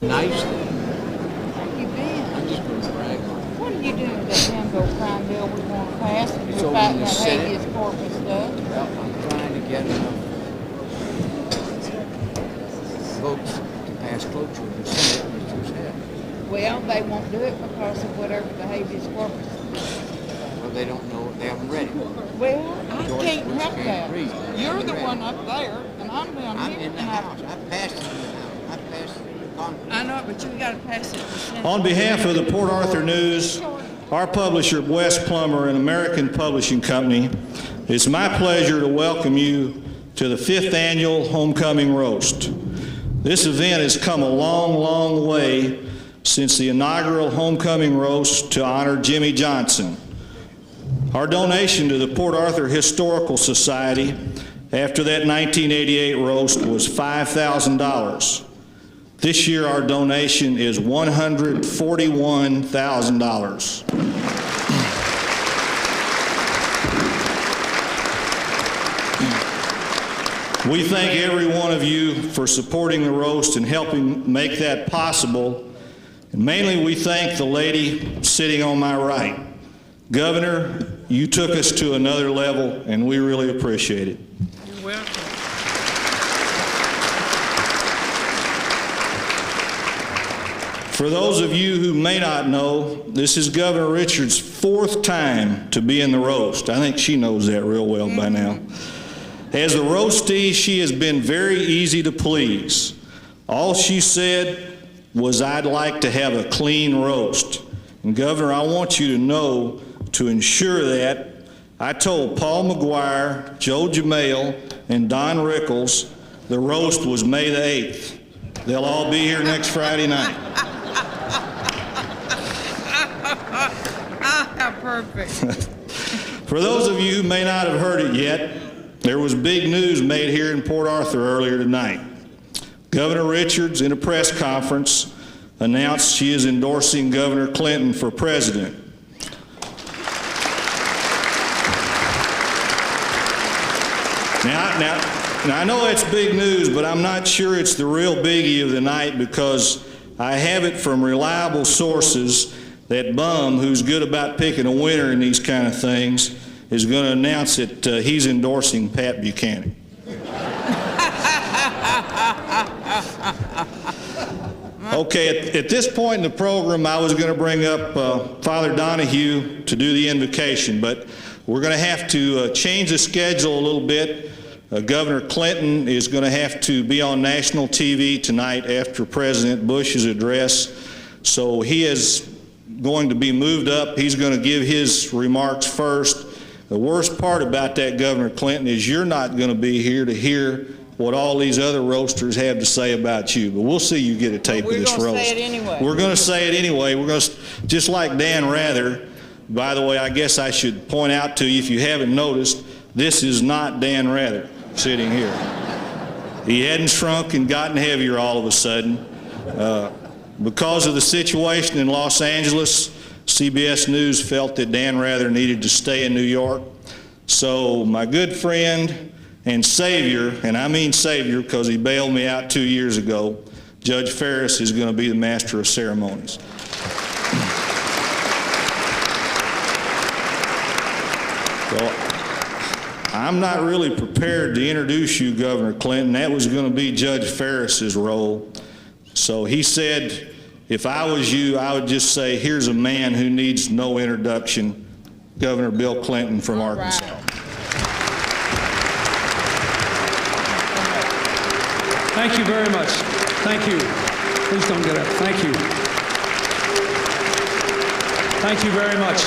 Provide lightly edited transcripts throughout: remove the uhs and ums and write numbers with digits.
Nicely. How you been? I'm just going to brag on it. What are you doing with that Hembo crime bill we want to pass? And It's we're over fighting in the that Senate. habeas corpus stuff. Well, I'm trying to get enough votes to pass cloture in the Senate, Mr. Senate. Well, they won't do it because of whatever the habeas corpus. Well, they don't know, they haven't read it. Well, I George can't Bush help can't that. read. You're He the read one it. up there, and I'm down I'm here. in the and House. I passed it in the House. I passed it in the Congress. I know, but you got to pass it to the Senate. On behalf of the Port Arthur News, our publisher, West Plummer, and American Publishing Company, it's my pleasure to welcome you to the 5th Annual Homecoming Roast. This event has come a long, long way since the inaugural Homecoming Roast to honor Jimmy Johnson. Our donation to the Port Arthur Historical Society after that 1988 roast was $5,000. This year, our donation is $141,000. We thank every one of you for supporting the roast and helping make that possible. And mainly, we thank the lady sitting on my right. Governor, you took us to another level, and we really appreciate it. You're welcome. For those of you who may not know, this is Governor Richards' 4th time to be in the roast. I think she knows that real well by now. As the roastee, she has been very easy to please. All she said was, "I'd like to have a clean roast." And Governor, I want you to know, to ensure that, I told Paul McGuire, Joe Jamail, and Don Rickles the roast was May the 8th. They'll all be here next Friday night. Perfect. For those of you who may not have heard it yet, there was big news made here in Port Arthur earlier tonight. Governor Richards, in a press conference, announced she is endorsing Governor Clinton for president. Now, I know it's big news, but I'm not sure it's the real biggie of the night, because I have it from reliable sources that Bum, who's good about picking a winner in these kind of things, is going to announce that he's endorsing Pat Buchanan. Okay, at this point in the program, I was going to bring up Father Donahue to do the invocation, but we're going to have to change the schedule a little bit. Governor Clinton is going to have to be on national TV tonight after President Bush's address, so he is going to be moved up. He's going to give his remarks first. The worst part about that, Governor Clinton, is you're not going to be here to hear what all these other roasters have to say about you, but we'll see you get a tape of this roast. We're going to say it anyway. We're going to say it anyway. We're going to, just like Dan Rather. By the way, I guess I should point out to you, if you haven't noticed, this is not Dan Rather sitting here. He hadn't shrunk and gotten heavier all of a sudden. Because of the situation in Los Angeles, CBS News felt that Dan Rather needed to stay in New York. So my good friend and savior, and I mean savior because he bailed me out 2 years ago, Judge Ferris is going to be the master of ceremonies. So I'm not really prepared to introduce you, Governor Clinton. That was going to be Judge Ferris's role. So he said, if I was you, I would just say, here's a man who needs no introduction, Governor Bill Clinton from Arkansas. Right. Thank you very much. Thank you. Please don't get up. Thank you. Thank you very much.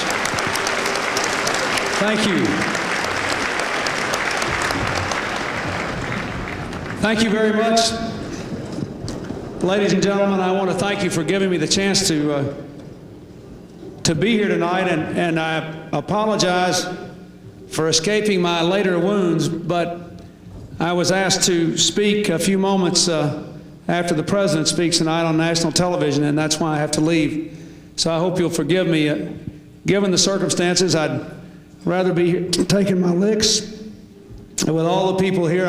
Thank you. Thank you very much. Ladies and gentlemen, I want to thank you for giving me the chance to be here tonight, and I apologize for escaping my later wounds, but I was asked to speak a few moments after the President speaks tonight on national television, and that's why I have to leave. So I hope you'll forgive me. Given the circumstances, I'd rather be here taking my licks with all the people here.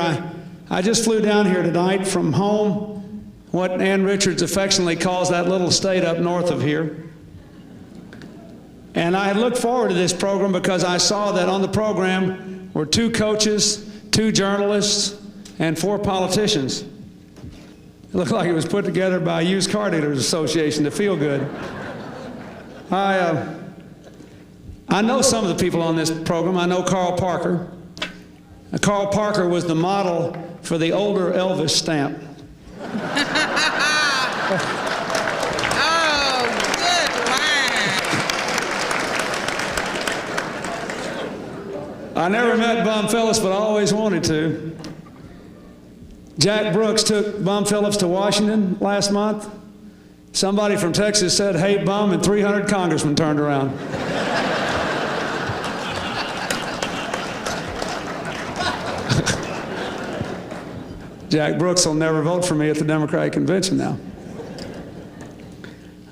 I just flew down here tonight from home what Ann Richards affectionately calls that little state up north of here. And I had looked forward to this program because I saw that on the program were 2 coaches, 2 journalists, and 4 politicians. It looked like it was put together by a used car dealers association to feel good. I know some of the people on this program. I know Carl Parker. Carl Parker was the model for the older Elvis stamp. Oh, good line. I never met Bum Phillips, but I always wanted to. Jack Brooks took Bum Phillips to Washington last month. Somebody from Texas said, "Hey, Bum," and 300 congressmen turned around. Jack Brooks will never vote for me at the Democratic convention now.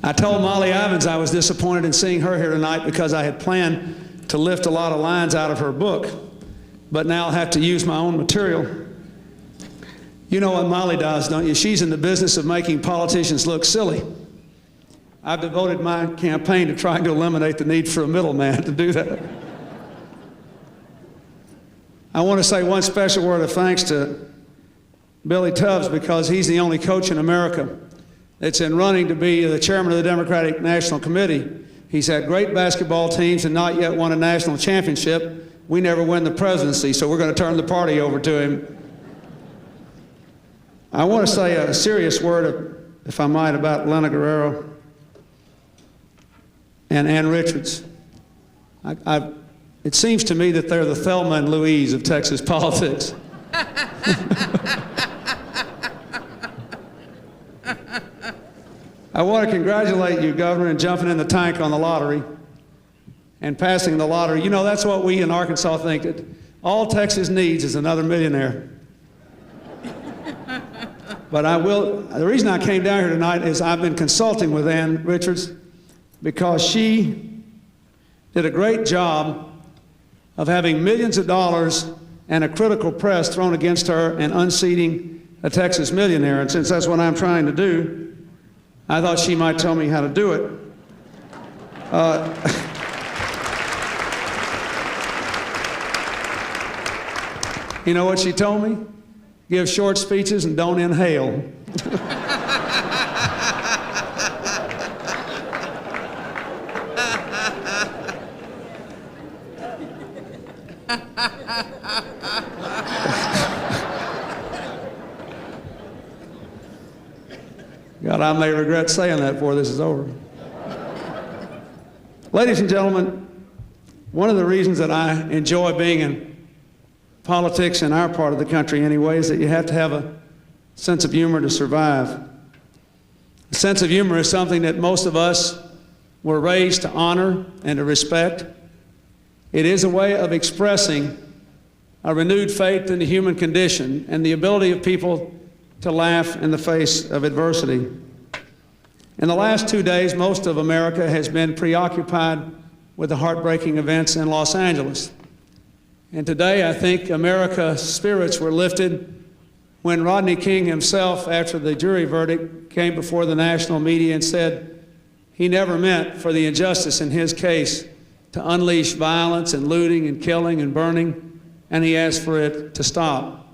I told Molly Ivins I was disappointed in seeing her here tonight because I had planned to lift a lot of lines out of her book, but now I'll have to use my own material. You know what Molly does, don't you? She's in the business of making politicians look silly. I've devoted my campaign to trying to eliminate the need for a middleman to do that. I want to say one special word of thanks to Billy Tubbs because he's the only coach in America that's in running to be the chairman of the Democratic National Committee. He's had great basketball teams and not yet won a national championship. We never win the presidency, so we're going to turn the party over to him. I want to say a serious word, if I might, about Lena Guerrero and Ann Richards. It seems to me that they're the Thelma and Louise of Texas politics. I want to congratulate you, Governor, in jumping in the tank on the lottery and passing the lottery. You know, that's what we in Arkansas think, that all Texas needs is another millionaire. But the reason I came down here tonight is I've been consulting with Ann Richards because she did a great job of having millions of dollars and a critical press thrown against her and unseating a Texas millionaire. And since that's what I'm trying to do, I thought she might tell me how to do it. You know what she told me? Give short speeches and don't inhale. God, I may regret saying that before this is over. Ladies and gentlemen, one of the reasons that I enjoy being in politics in our part of the country anyway is that you have to have a sense of humor to survive. A sense of humor is something that most of us were raised to honor and to respect. It is a way of expressing a renewed faith in the human condition and the ability of people to laugh in the face of adversity. In the last 2 days, most of America has been preoccupied with the heartbreaking events in Los Angeles. And today, I think America's spirits were lifted when Rodney King himself, after the jury verdict, came before the national media and said he never meant for the injustice in his case to unleash violence and looting and killing and burning, and he asked for it to stop.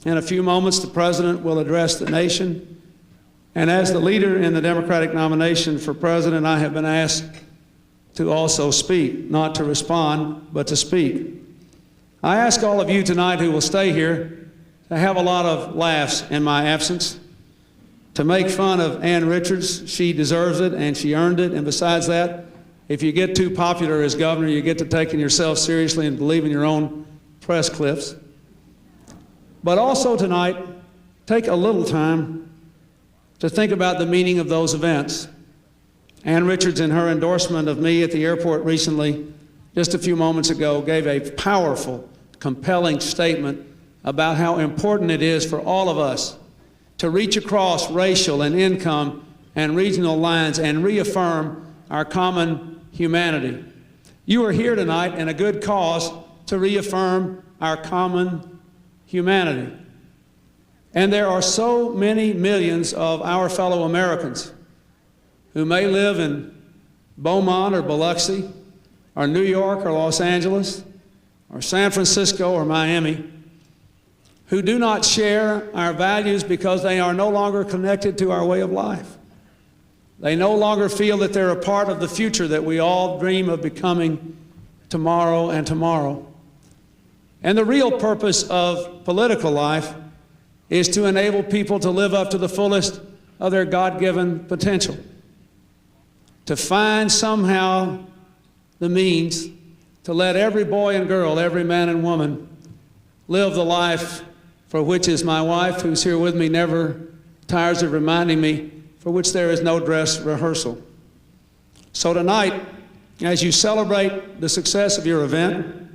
In a few moments, the president will address the nation, and as the leader in the Democratic nomination for president, I have been asked to also speak, not to respond, but to speak. I ask all of you tonight who will stay here to have a lot of laughs in my absence, to make fun of Ann Richards. She deserves it and she earned it. And besides that, if you get too popular as governor, you get to taking yourself seriously and believing your own press clips. But also tonight, take a little time to think about the meaning of those events. Ann Richards, in her endorsement of me at the airport recently, just a few moments ago, gave a powerful, compelling statement about how important it is for all of us to reach across racial and income and regional lines and reaffirm our common humanity. You are here tonight in a good cause to reaffirm our common humanity. And there are so many millions of our fellow Americans who may live in Beaumont or Biloxi, or New York or Los Angeles, or San Francisco or Miami, who do not share our values because they are no longer connected to our way of life. They no longer feel that they're a part of the future that we all dream of becoming tomorrow and tomorrow. And the real purpose of political life is to enable people to live up to the fullest of their God-given potential, to find somehow the means to let every boy and girl, every man and woman live the life for which is my wife, who's here with me, never tires of reminding me, for which there is no dress rehearsal. So tonight, as you celebrate the success of your event,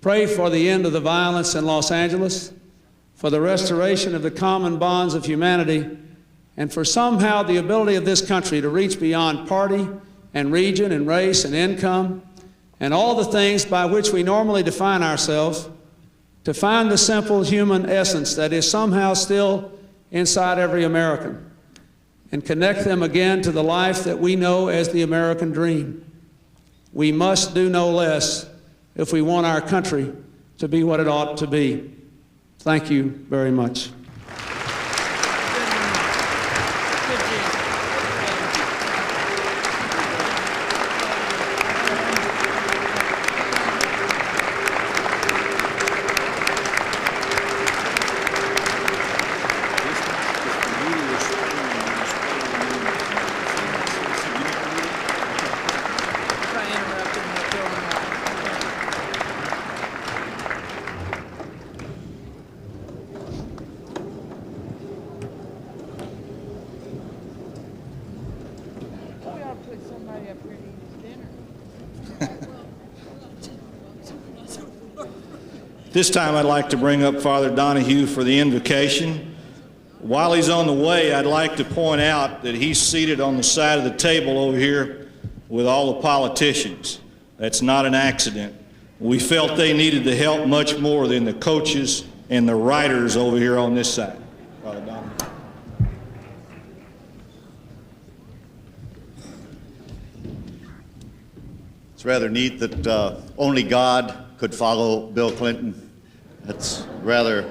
pray for the end of the violence in Los Angeles, for the restoration of the common bonds of humanity, and for somehow the ability of this country to reach beyond party and region and race and income and all the things by which we normally define ourselves, to find the simple human essence that is somehow still inside every American and connect them again to the life that we know as the American dream. We must do no less if we want our country to be what it ought to be. Thank you very much. We ought to put somebody up here to eat his dinner. This time I'd like to bring up Father Donahue for the invocation. While he's on the way, I'd like to point out that he's seated on the side of the table over here with all the politicians. That's not an accident. We felt they needed the help much more than the coaches and the writers over here on this side. Father Donahue. It's rather neat that only God could follow Bill Clinton. That's rather,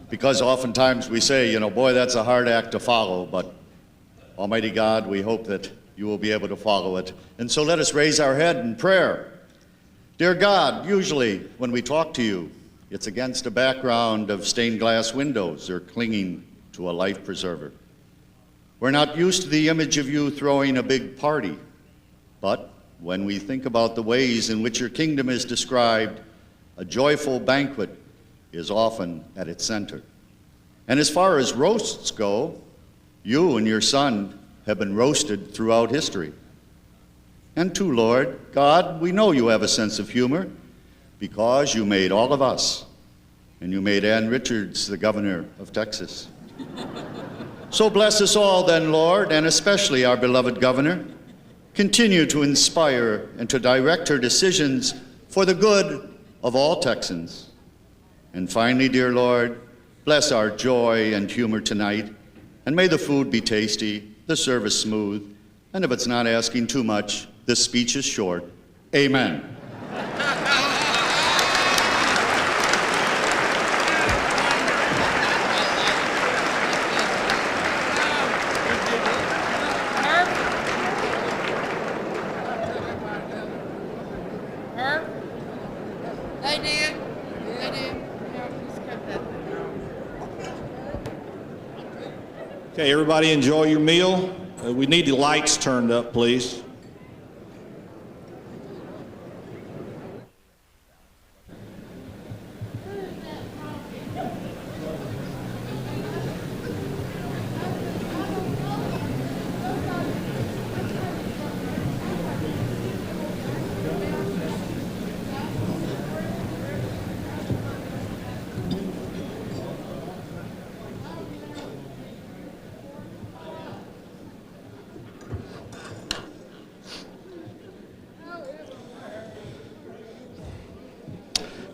because oftentimes we say, you know, boy, that's a hard act to follow, but Almighty God, we hope that you will be able to follow it. And so let us raise our head in prayer. Dear God, usually when we talk to you, it's against a background of stained glass windows or clinging to a life preserver. We're not used to the image of you throwing a big party, but when we think about the ways in which your kingdom is described, a joyful banquet is often at its center. And as far as roasts go, you and your son have been roasted throughout history. And too, Lord God, we know you have a sense of humor because you made all of us, and you made Ann Richards the governor of Texas. So bless us all then, Lord, and especially our beloved governor. Continue to inspire and to direct her decisions for the good of all Texans. And finally, dear Lord, bless our joy and humor tonight, and may the food be tasty, the service smooth, and if it's not asking too much, the speech is short. Amen. They did. They did. No, just cut that. Okay, everybody enjoy your meal. We need the lights turned up, please.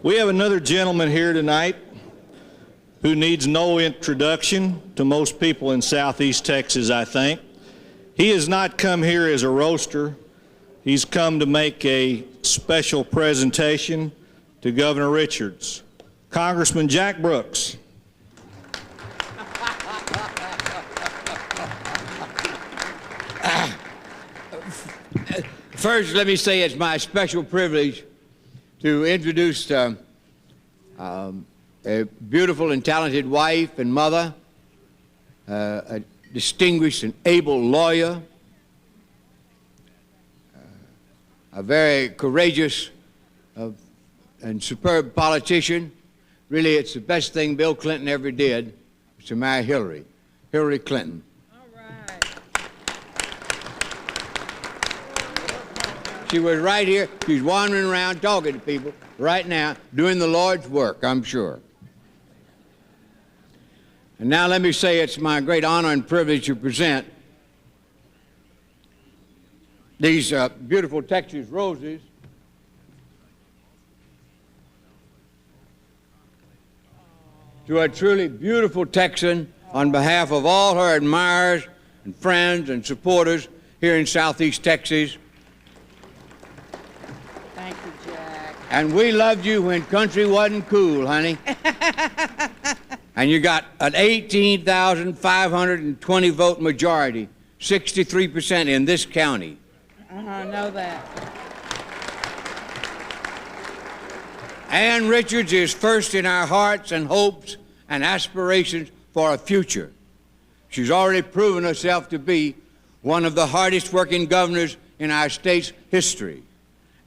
We have another gentleman here tonight who needs no introduction to most people in Southeast Texas, I think. He has not come here as a roaster. He's come to make a special presentation to Governor Richards. Congressman Jack Brooks. First, let me say it's my special privilege to introduce a beautiful and talented wife and mother, a distinguished and able lawyer, a very courageous and superb politician. Really, it's the best thing Bill Clinton ever did, was to marry Hillary Clinton. All right. She was right here. She's wandering around talking to people right now, doing the Lord's work, I'm sure. And now let me say it's my great honor and privilege to present these beautiful Texas roses to a truly beautiful Texan on behalf of all her admirers and friends and supporters here in Southeast Texas. Thank you, Jack. And we loved you when country wasn't cool, honey. And you got an 18,520 vote majority, 63% in this county. I know that. Ann Richards is first in our hearts and hopes and aspirations for a future. She's already proven herself to be one of the hardest working governors in our state's history.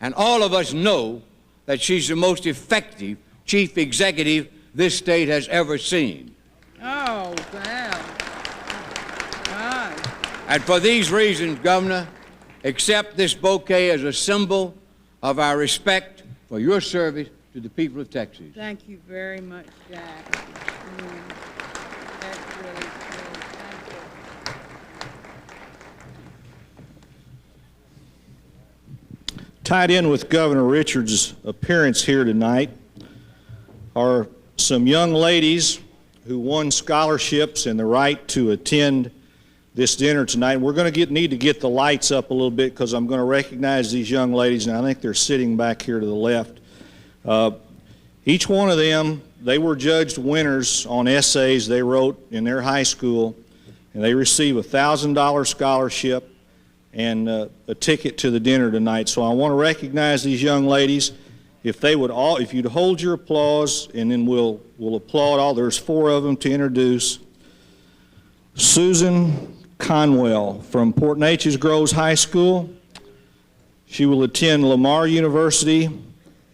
And all of us know that she's the most effective chief executive this state has ever seen. Oh, wow. God. And for these reasons, Governor, accept this bouquet as a symbol of our respect for your service to the people of Texas. Thank you very much, Jack. That's really, really thank you. Tied in with Governor Richards' appearance here tonight are some young ladies who won scholarships and the right to attend this dinner tonight. We're going to need to get the lights up a little bit because I'm going to recognize these young ladies, and I think they're sitting back here to the left. Each one of them, they were judged winners on essays they wrote in their high school, and they receive a $1,000 scholarship and a ticket to the dinner tonight. So I want to recognize these young ladies. If you'd hold your applause, and then we'll applaud all. There's 4 of them to introduce. Susan Conwell from Port Neches Groves High School. She will attend Lamar University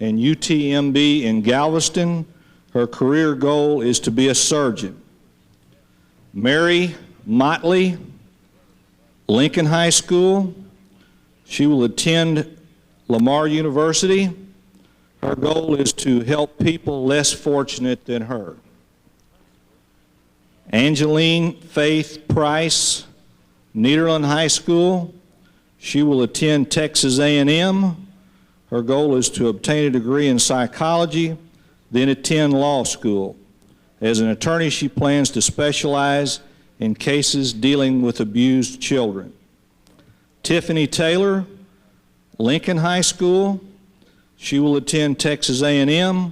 and UTMB in Galveston. Her career goal is to be a surgeon. Mary Motley, Lincoln High School. She will attend Lamar University. Her goal is to help people less fortunate than her. Angeline Faith Price, Nederland High School. She will attend Texas A&M. Her goal is to obtain a degree in psychology, then attend law school. As an attorney, she plans to specialize in cases dealing with abused children. Tiffany Taylor, Lincoln High School. She will attend Texas A&M.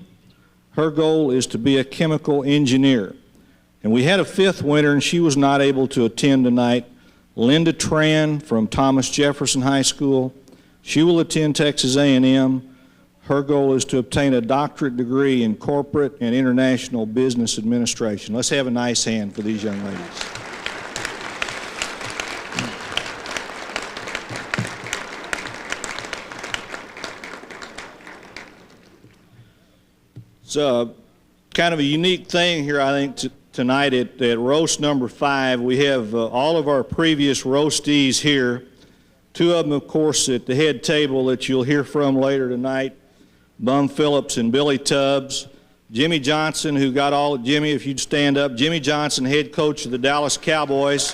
Her goal is to be a chemical engineer. And we had a 5th winner, and she was not able to attend tonight. Linda Tran from Thomas Jefferson High School. She will attend Texas A&M. Her goal is to obtain a doctorate degree in corporate and international business administration. Let's have a nice hand for these young ladies. It's kind of a unique thing here, I think, tonight at roast number 5. We have all of our previous roastees here. 2 of them, of course, at the head table that you'll hear from later tonight, Bum Phillips and Billy Tubbs. Jimmy Johnson, who got all, Jimmy, if you'd stand up. Jimmy Johnson, head coach of the Dallas Cowboys.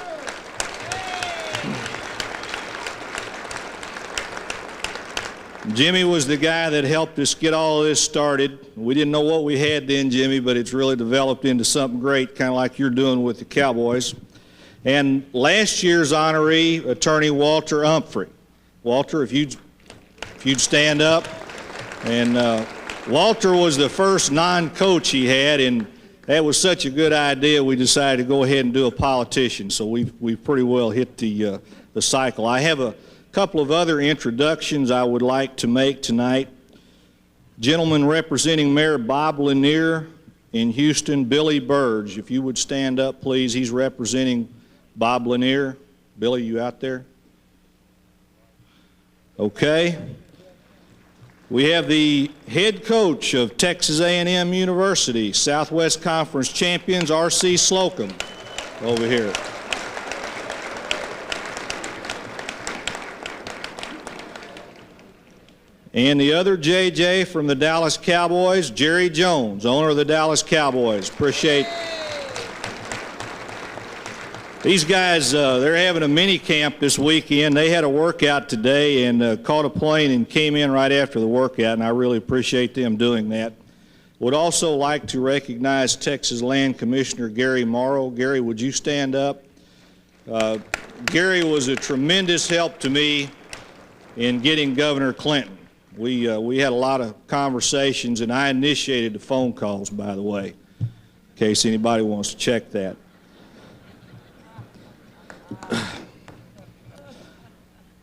Jimmy was the guy that helped us get all of this started. We didn't know what we had then, Jimmy, but it's really developed into something great, kind of like you're doing with the Cowboys. And last year's honoree, Attorney Walter Humphrey. Walter, if you'd stand up. And Walter was the first non-coach he had, and that was such a good idea, we decided to go ahead and do a politician. So we've pretty well hit the cycle. I have a couple of other introductions I would like to make tonight. Gentleman representing Mayor Bob Lanier in Houston, Billy Burge. If you would stand up, please. He's representing Bob Lanier. Billy, you out there? Okay. We have the head coach of Texas A&M University, Southwest Conference champions, R.C. Slocum, over here. And the other JJ from the Dallas Cowboys, Jerry Jones, owner of the Dallas Cowboys. Appreciate these guys. They're having a mini camp this weekend. They had a workout today and caught a plane and came in right after the workout, and I really appreciate them doing that. Would also like to recognize Texas Land Commissioner Gary Morrow. Gary, would you stand up? Gary was a tremendous help to me in getting Governor Clinton. We had a lot of conversations, and I initiated the phone calls, by the way, in case anybody wants to check that.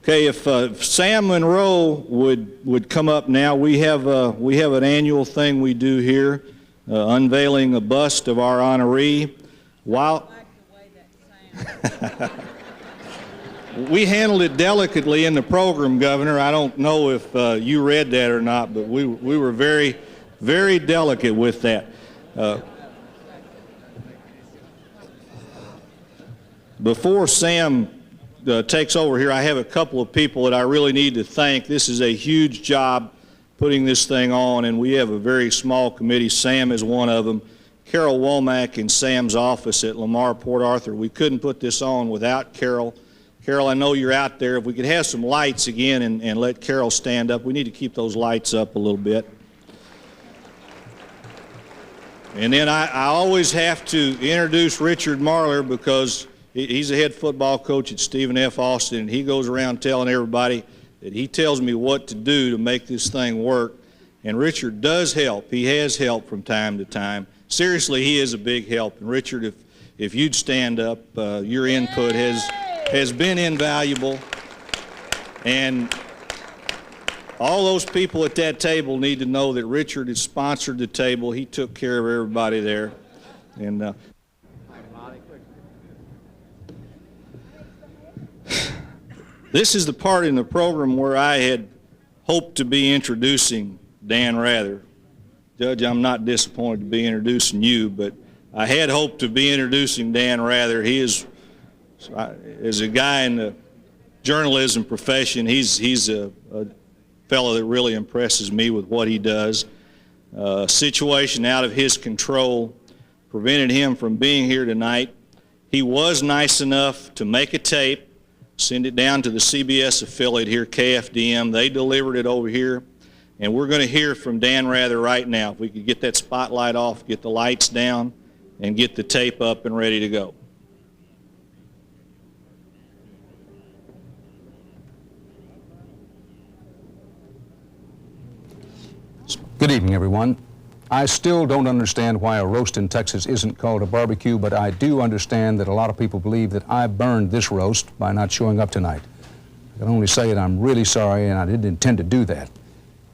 Okay, if Sam Monroe would come up now, we have an annual thing we do here, unveiling a bust of our honoree. While we handled it delicately in the program, Governor. I don't know if you read that or not, but we were very, very delicate with that. Before Sam takes over here, I have a couple of people that I really need to thank. This is a huge job putting this thing on, and we have a very small committee. Sam is one of them. Carol Womack in Sam's office at Lamar Port Arthur. We couldn't put this on without Carol. Carol, I know you're out there. If we could have some lights again and let Carol stand up. We need to keep those lights up a little bit. And then I always have to introduce Richard Marler because he's the head football coach at Stephen F. Austin, and he goes around telling everybody that he tells me what to do to make this thing work. And Richard does help. He has helped from time to time. Seriously, he is a big help. And Richard, if you'd stand up, your input has been invaluable. And all those people at that table need to know that Richard has sponsored the table. He took care of everybody there. And this is the part in the program where I had hoped to be introducing Dan Rather. Judge, I'm not disappointed to be introducing you, but I had hoped to be introducing Dan Rather. He is, as a guy in the journalism profession, he's a fellow that really impresses me with what he does. A situation out of his control prevented him from being here tonight. He was nice enough to make a tape, send it down to the CBS affiliate here, KFDM. They delivered it over here, and we're going to hear from Dan Rather right now. If we could get that spotlight off, get the lights down, and get the tape up and ready to go. Good evening, everyone. I still don't understand why a roast in Texas isn't called a barbecue, but I do understand that a lot of people believe that I burned this roast by not showing up tonight. I can only say that I'm really sorry, and I didn't intend to do that.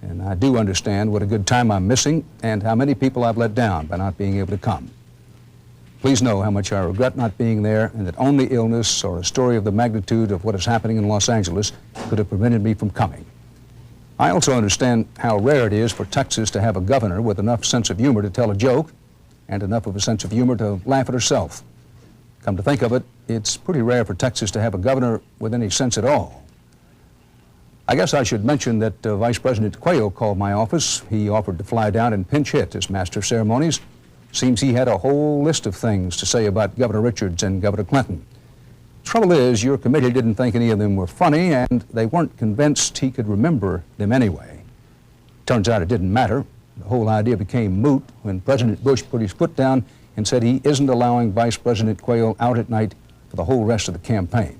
And I do understand what a good time I'm missing and how many people I've let down by not being able to come. Please know how much I regret not being there, and that only illness or a story of the magnitude of what is happening in Los Angeles could have prevented me from coming. I also understand how rare it is for Texas to have a governor with enough sense of humor to tell a joke and enough of a sense of humor to laugh at herself. Come to think of it, it's pretty rare for Texas to have a governor with any sense at all. I guess I should mention that Vice President Quayle called my office. He offered to fly down and pinch hit as master of ceremonies. Seems he had a whole list of things to say about Governor Richards and Governor Clinton. trouble is, your committee didn't think any of them were funny, and they weren't convinced he could remember them anyway. Turns out it didn't matter. The whole idea became moot when President Bush put his foot down and said he isn't allowing Vice President Quayle out at night for the whole rest of the campaign.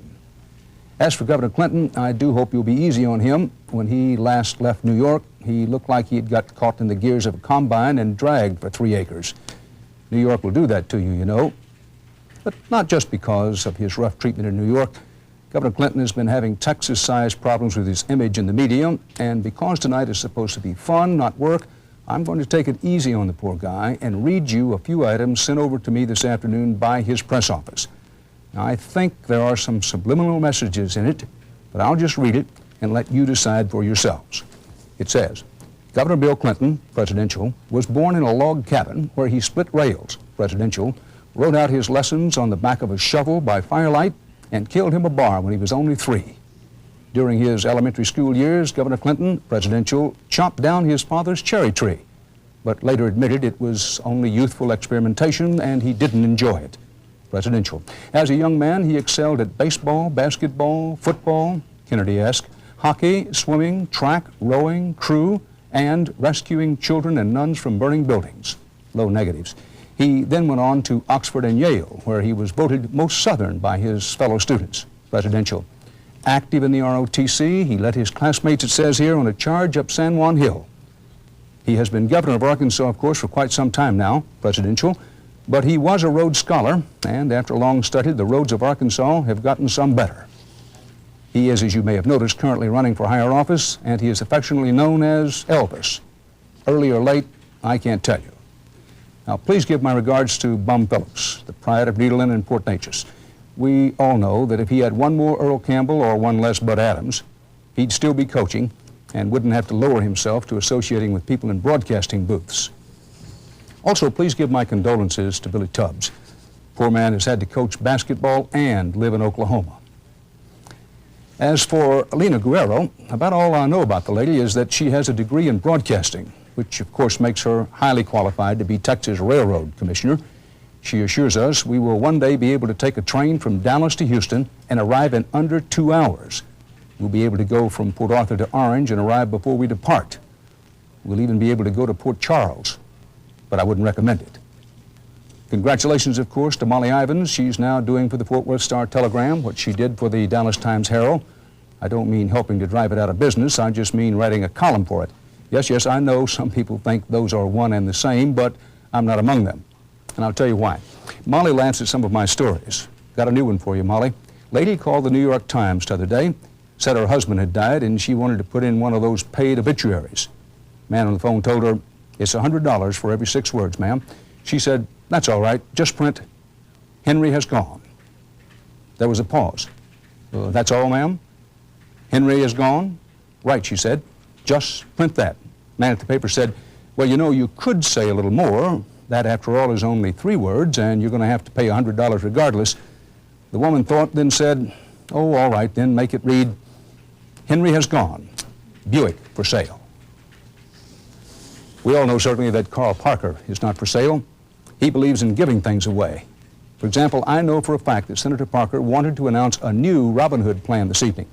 As for Governor Clinton, I do hope you'll be easy on him. When he last left New York, he looked like he had got caught in the gears of a combine and dragged for 3 acres. New York will do that to you, you know. But not just because of his rough treatment in New York. Governor Clinton has been having Texas-sized problems with his image in the media, and because tonight is supposed to be fun, not work, I'm going to take it easy on the poor guy and read you a few items sent over to me this afternoon by his press office. Now, I think there are some subliminal messages in it, but I'll just read it and let you decide for yourselves. It says, Governor Bill Clinton, presidential, was born in a log cabin where he split rails, presidential, wrote out his lessons on the back of a shovel by firelight, and killed him a bar when he was only 3. During his elementary school years, Governor Clinton, presidential, chopped down his father's cherry tree, but later admitted it was only youthful experimentation and he didn't enjoy it. Presidential. As a young man, he excelled at baseball, basketball, football, Kennedy-esque, hockey, swimming, track, rowing, crew, and rescuing children and nuns from burning buildings. Low negatives. He then went on to Oxford and Yale, where he was voted most Southern by his fellow students. Presidential. Active in the ROTC, he led his classmates, it says here, on a charge up San Juan Hill. He has been governor of Arkansas, of course, for quite some time now, presidential, but he was a Rhodes Scholar, and after a long study, the roads of Arkansas have gotten some better. He is, as you may have noticed, currently running for higher office, and he is affectionately known as Elvis. Early or late, I can't tell you. Now, please give my regards to Bum Phillips, the pride of Needle Inn and Port Neches. We all know that if he had one more Earl Campbell or one less Bud Adams, he'd still be coaching and wouldn't have to lower himself to associating with people in broadcasting booths. Also, please give my condolences to Billy Tubbs. Poor man has had to coach basketball and live in Oklahoma. As for Alina Guerrero, about all I know about the lady is that she has a degree in broadcasting, which of course makes her highly qualified to be Texas Railroad Commissioner. She assures us we will one day be able to take a train from Dallas to Houston and arrive in under 2 hours. We'll be able to go from Port Arthur to Orange and arrive before we depart. We'll even be able to go to Port Charles, but I wouldn't recommend it. Congratulations, of course, to Molly Ivins. She's now doing for the Fort Worth Star-Telegram what she did for the Dallas Times-Herald. I don't mean helping to drive it out of business. I just mean writing a column for it. Yes, I know some people think those are one and the same, but I'm not among them. And I'll tell you why. Molly laughs at some of my stories. Got a new one for you, Molly. Lady called the New York Times the other day, said her husband had died, and she wanted to put in one of those paid obituaries. Man on the phone told her, it's $100 for every 6 words, ma'am. She said, that's all right, just print, Henry has gone. There was a pause. That's all, ma'am? Henry is gone? Right, she said, just print that. Man at the paper said, well, you know, you could say a little more. That, after all, is only 3 words, and you're going to have to pay $100 regardless. The woman thought, then said, oh, all right, then make it read, Henry has gone, Buick for sale. We all know certainly that Carl Parker is not for sale. He believes in giving things away. For example, I know for a fact that Senator Parker wanted to announce a new Robin Hood plan this evening.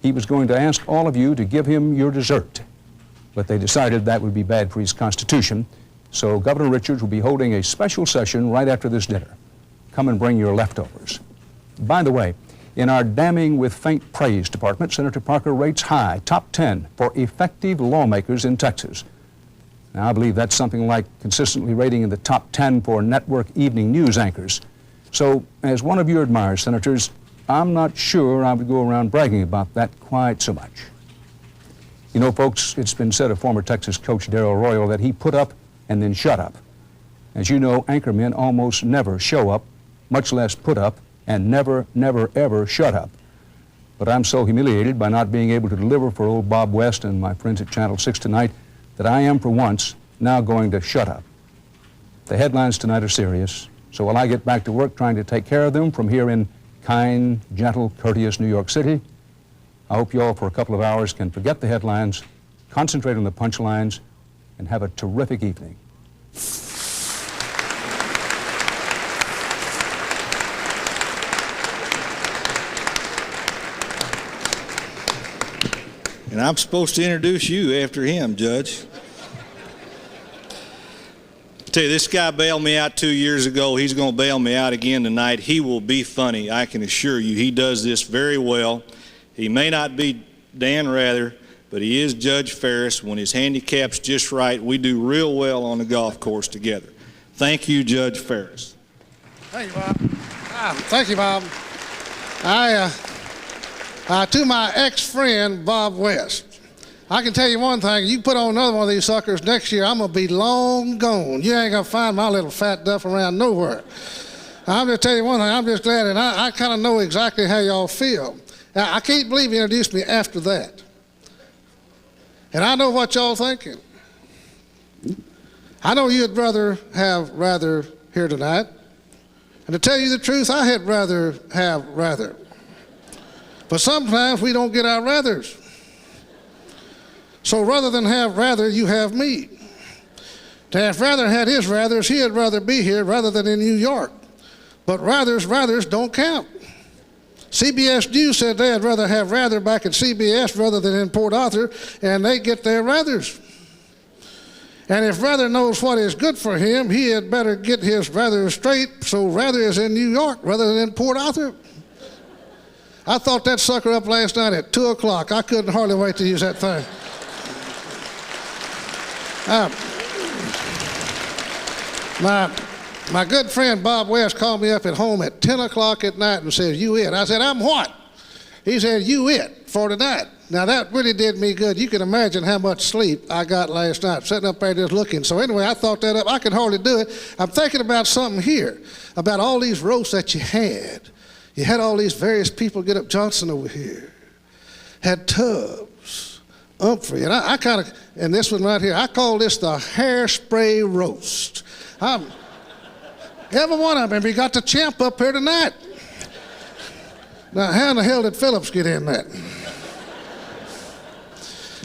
He was going to ask all of you to give him your dessert, but they decided that would be bad for his constitution, so Governor Richards will be holding a special session right after this dinner. Come and bring your leftovers. By the way, in our damning with faint praise department, Senator Parker rates high, top 10, for effective lawmakers in Texas. Now, I believe that's something like consistently rating in the top 10 for network evening news anchors. So, as one of your admirers, Senators, I'm not sure I would go around bragging about that quite so much. You know, folks, it's been said of former Texas coach Darrell Royal that he put up and then shut up. As you know, anchormen almost never show up, much less put up, and never, ever shut up. But I'm so humiliated by not being able to deliver for old Bob West and my friends at Channel 6 tonight that I am, for once, now going to shut up. The headlines tonight are serious, so while I get back to work trying to take care of them from here in kind, gentle, courteous New York City, I hope you all for a couple of hours can forget the headlines, concentrate on the punchlines, and have a terrific evening. And I'm supposed to introduce you after him, Judge. Tell you, this guy bailed me out 2 years ago. He's going to bail me out again tonight. He will be funny, I can assure you. He does this very well. He may not be Dan Rather, but he is Judge Ferris. When his handicap's just right, we do real well on the golf course together. Thank you, Judge Ferris. Thank you, Bob. Thank you, Bob. To my ex-friend, Bob West, I can tell you one thing. You put on another one of these suckers next year, I'm going to be long gone. You ain't going to find my little fat duff around nowhere. I'm just telling you one thing. I'm just glad, and I kind of know exactly how y'all feel. Now, I can't believe you introduced me after that. And I know what y'all thinking. I know you'd rather have rather here tonight. And to tell you the truth, I had rather have rather. But sometimes we don't get our rathers. So rather than have rather, you have me. To have rather had his rathers, he'd rather be here rather than in New York. But rathers don't count. CBS News said they'd rather have rather back at CBS rather than in Port Arthur, and they get their rathers. And if Rather knows what is good for him, he had better get his rather straight, so Rather is in New York rather than in Port Arthur. I thought that sucker up last night at 2 o'clock. I couldn't hardly wait to use that thing. My good friend Bob West called me up at home at 10 o'clock at night and said, "You it?" I said, "I'm what?" He said, "You it for tonight." Now that really did me good. You can imagine how much sleep I got last night, sitting up there just looking. So anyway, I thought that up. I could hardly do it. I'm thinking about something here, about all these roasts that you had. You had all these various people. Get up Johnson over here. Had Tubbs, Humphrey, and I kind of, and this one right here, I call this the hairspray roast. Every one of them, we got the champ up here tonight. Now, how in the hell did Phillips get in that?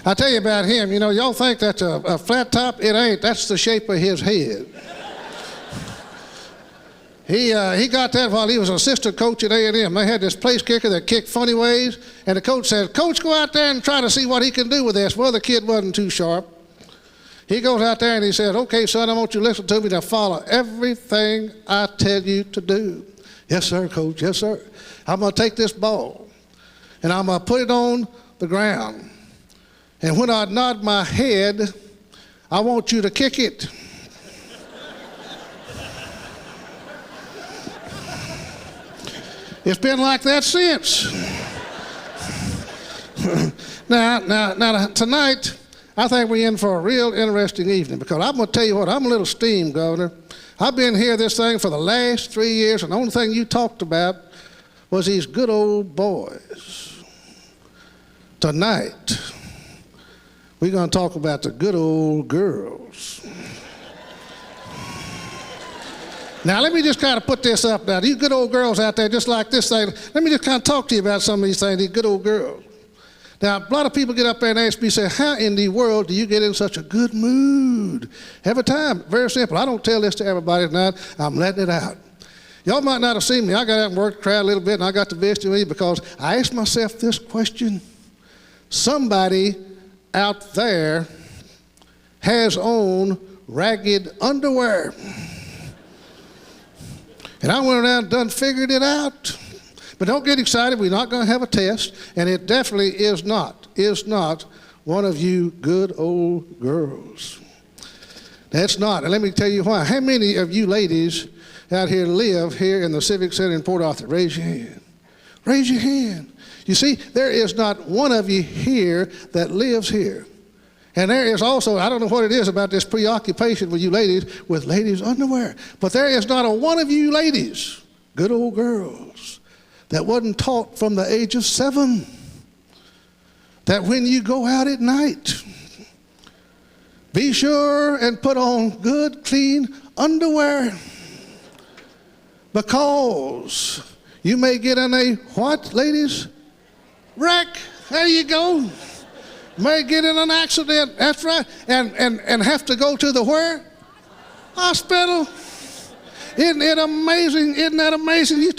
I tell you about him, you know, y'all think that's a flat top? It ain't. That's the shape of his head. He got that while he was an assistant coach at A&M. They had this place kicker that kicked funny ways, and the coach said, "Coach, go out there and try to see what he can do with this." Well, the kid wasn't too sharp. He goes out there and he said, "Okay, son, I want you to listen to me to follow everything I tell you to do." "Yes, sir, Coach, yes, sir. I'm going to take this ball, and I'm going to put it on the ground. And when I nod my head, I want you to kick it." It's been like that since. Now, tonight, I think we're in for a real interesting evening, because I'm going to tell you what, I'm a little steamed, Governor. I've been here this thing for the last 3 years, and the only thing you talked about was these good old boys. Tonight, we're going to talk about the good old girls. Now, let me just kind of put this up now. These good old girls out there, just like this thing, let me just kind of talk to you about some of these things, these good old girls. Now, a lot of people get up there and ask me, say, "How in the world do you get in such a good mood every time?" Very simple. I don't tell this to everybody tonight. I'm letting it out. Y'all might not have seen me. I got out and worked the crowd a little bit, and I got to visit with you because I asked myself this question. Somebody out there has on ragged underwear. And I went around and done figured it out. But don't get excited. We're not going to have a test. And it definitely is not one of you good old girls. That's not. And let me tell you why. How many of you ladies out here live here in the Civic Center in Port Arthur? Raise your hand. Raise your hand. You see, there is not one of you here that lives here. And there is also, I don't know what it is about this preoccupation with you ladies with ladies' underwear, but there is not a one of you ladies, good old girls, that wasn't taught from the age of 7 that when you go out at night, be sure and put on good, clean underwear, because you may get in a what, ladies? Wreck. There you go. May get in an accident. That's right. And have to go to the where? Hospital. Isn't it amazing? Isn't that amazing?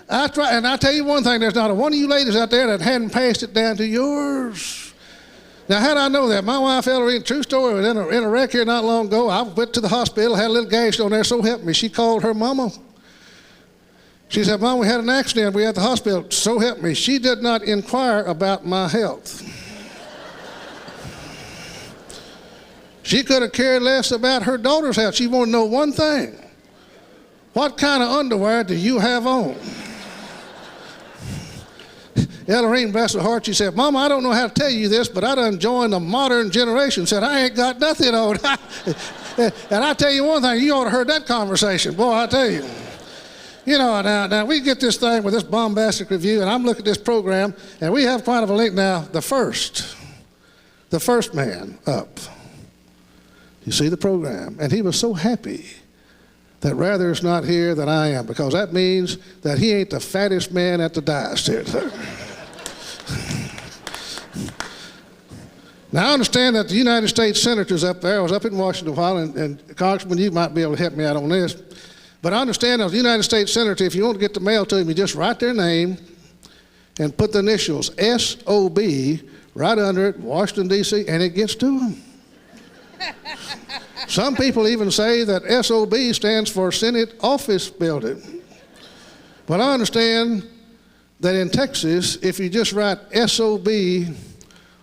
That's right. And I tell you one thing, there's not a one of you ladies out there that hadn't passed it down to yours. Now, how did I know that? My wife, Ellerine, true story, was in a wreck here not long ago. I went to the hospital, had a little gash on there, so help me. She called her mama. She said, Mom, we had an accident. We're at the hospital. So help me. She did not inquire about my health. She could have cared less about her daughter's health. She wanted to know one thing. What kind of underwear do you have on? Ellerine, bless her heart, she said, Mama, I don't know how to tell you this, but I done joined the modern generation. Said, I ain't got nothing on. And I tell you one thing, you ought to heard that conversation. Boy, I tell you. You know, now we get this thing with this bombastic review, and I'm looking at this program, and we have quite of a link now. The first man up. You see the program, and he was so happy that rather is not here than I am, because that means that he ain't the fattest man at the dais here. Now, I understand that the United States senators up there, I was up in Washington a while, and Congressman, you might be able to help me out on this, but I understand that the United States senator, if you want to get the mail to him, you just write their name and put the initials SOB right under it, Washington, D.C., and it gets to them. Some people even say that SOB stands for Senate Office Building. But I understand that in Texas, if you just write SOB,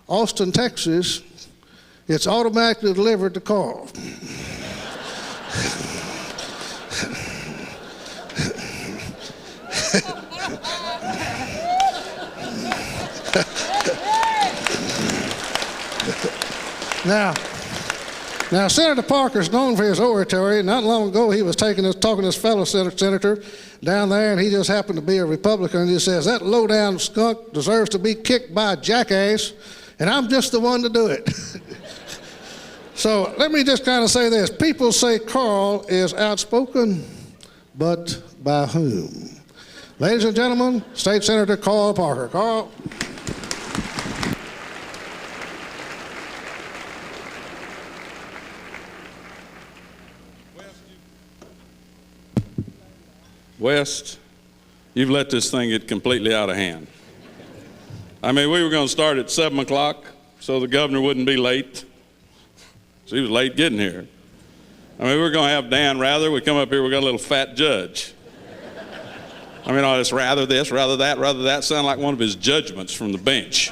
Austin, Texas, it's automatically delivered to Carl. Now, Senator Parker's known for his oratory. Not long ago, he was talking to his fellow senator down there, and he just happened to be a Republican, and he says, that low-down skunk deserves to be kicked by a jackass, and I'm just the one to do it. So let me just kind of say this. People say Carl is outspoken, but by whom? Ladies and gentlemen, State Senator Carl Parker. Carl. West, you've let this thing get completely out of hand. I mean, we were going to start at 7 o'clock so the governor wouldn't be late. So he was late getting here. I mean, we were going to have Dan Rather. We come up here, we got a little fat judge. I mean, all this, rather that, sound like one of his judgments from the bench.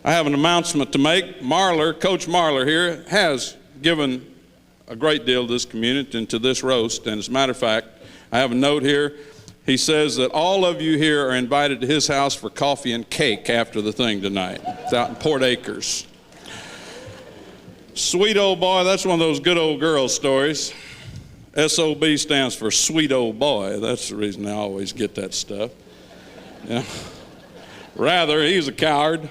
I have an announcement to make. Marler, Coach Marler here, has given a great deal to this community and to this roast. And as a matter of fact, I have a note here. He says that all of you here are invited to his house for coffee and cake after the thing tonight. It's out in Port Acres. Sweet old boy, that's one of those good old girl stories. SOB stands for sweet old boy. That's the reason I always get that stuff. Yeah. Rather, he's a coward.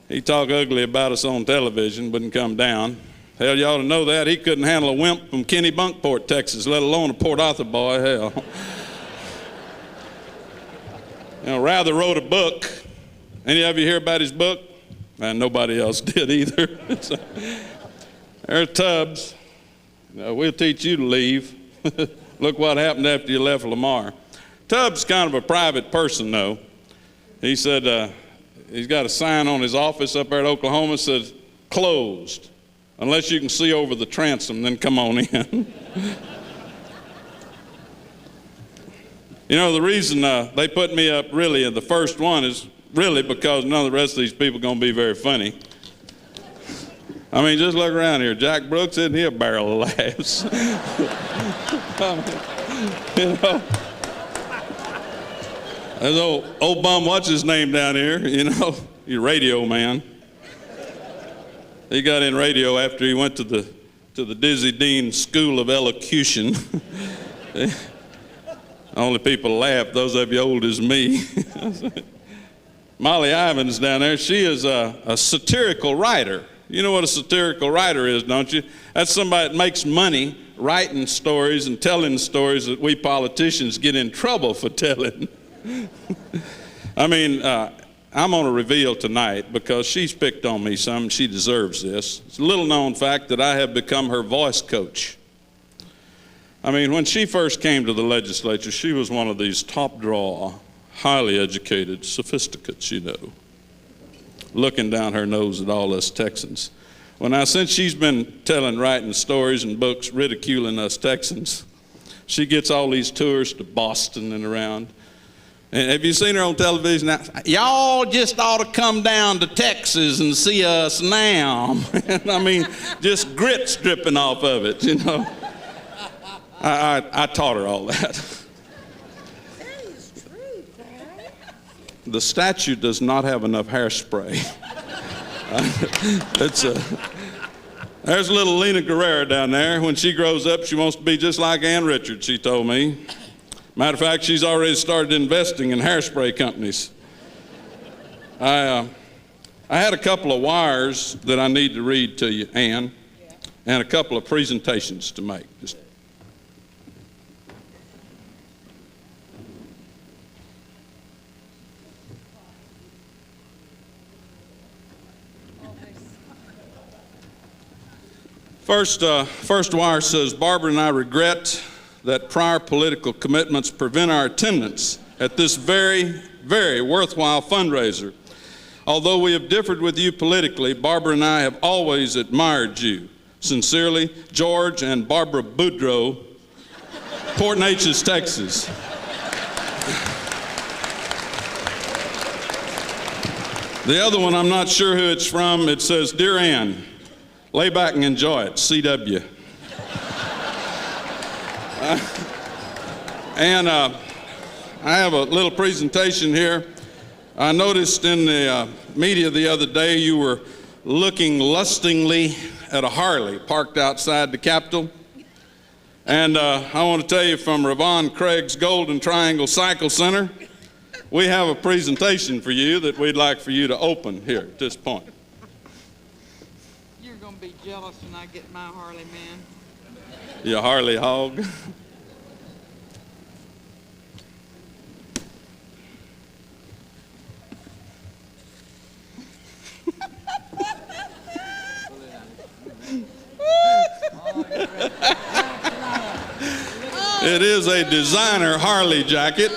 He talk ugly about us on television, wouldn't come down. Hell, you ought to know that. He couldn't handle a wimp from Kennebunkport, Texas, let alone a Port Arthur boy, hell. You know, Rather wrote a book. Any of you hear about his book? And nobody else did either. So, there's Tubbs. We'll teach you to leave. Look what happened after you left Lamar. Tubbs is kind of a private person, though. He said he's got a sign on his office up there at Oklahoma that says, closed. Unless you can see over the transom, then come on in. You know, the reason they put me up really in the first one is really because none of the rest of these people are going to be very funny. I mean, just look around here. Jack Brooks, isn't he a barrel of laughs? You know, there's old bum, what's his name down here? You know, your radio man. He got in radio after he went to the Dizzy Dean School of Elocution. Only people laugh, those of you old as me. Molly Ivins down there, she is a satirical writer. You know what a satirical writer is, don't you? That's somebody that makes money writing stories and telling stories that we politicians get in trouble for telling. I mean, I'm going to reveal tonight, because she's picked on me some, she deserves this. It's a little known fact that I have become her voice coach. I mean, when she first came to the legislature, she was one of these top draw, highly educated sophisticates, you know. looking down her nose at all us Texans. Well, now, since she's been writing stories and books ridiculing us Texans, she gets all these tours to Boston and around. And have you seen her on television now? Y'all just ought to come down to Texas and see us now. And I mean, just grit's dripping off of it, you know. I taught her all that. That is true, Barry. The statue does not have enough hairspray. There's little Lena Guerrera down there. When she grows up, she wants to be just like Ann Richards, she told me. Matter of fact, she's already started investing in hairspray companies. I had a couple of wires that I need to read to you, Ann, and a couple of presentations to make. First wire says, Barbara and I regret that prior political commitments prevent our attendance at this very, very worthwhile fundraiser. Although we have differed with you politically, Barbara and I have always admired you. Sincerely, George and Barbara Boudreaux, Port Neches, Texas. The other one, I'm not sure who it's from. It says, Dear Ann, lay back and enjoy it, CW. And I have a little presentation here. I noticed in the media the other day you were looking lustingly at a Harley parked outside the Capitol. And I want to tell you from Ravon Craig's Golden Triangle Cycle Center, we have a presentation for you that we'd like for you to open here at this point. You're going to be jealous when I get my Harley, man. You Harley hog. It is a designer Harley jacket.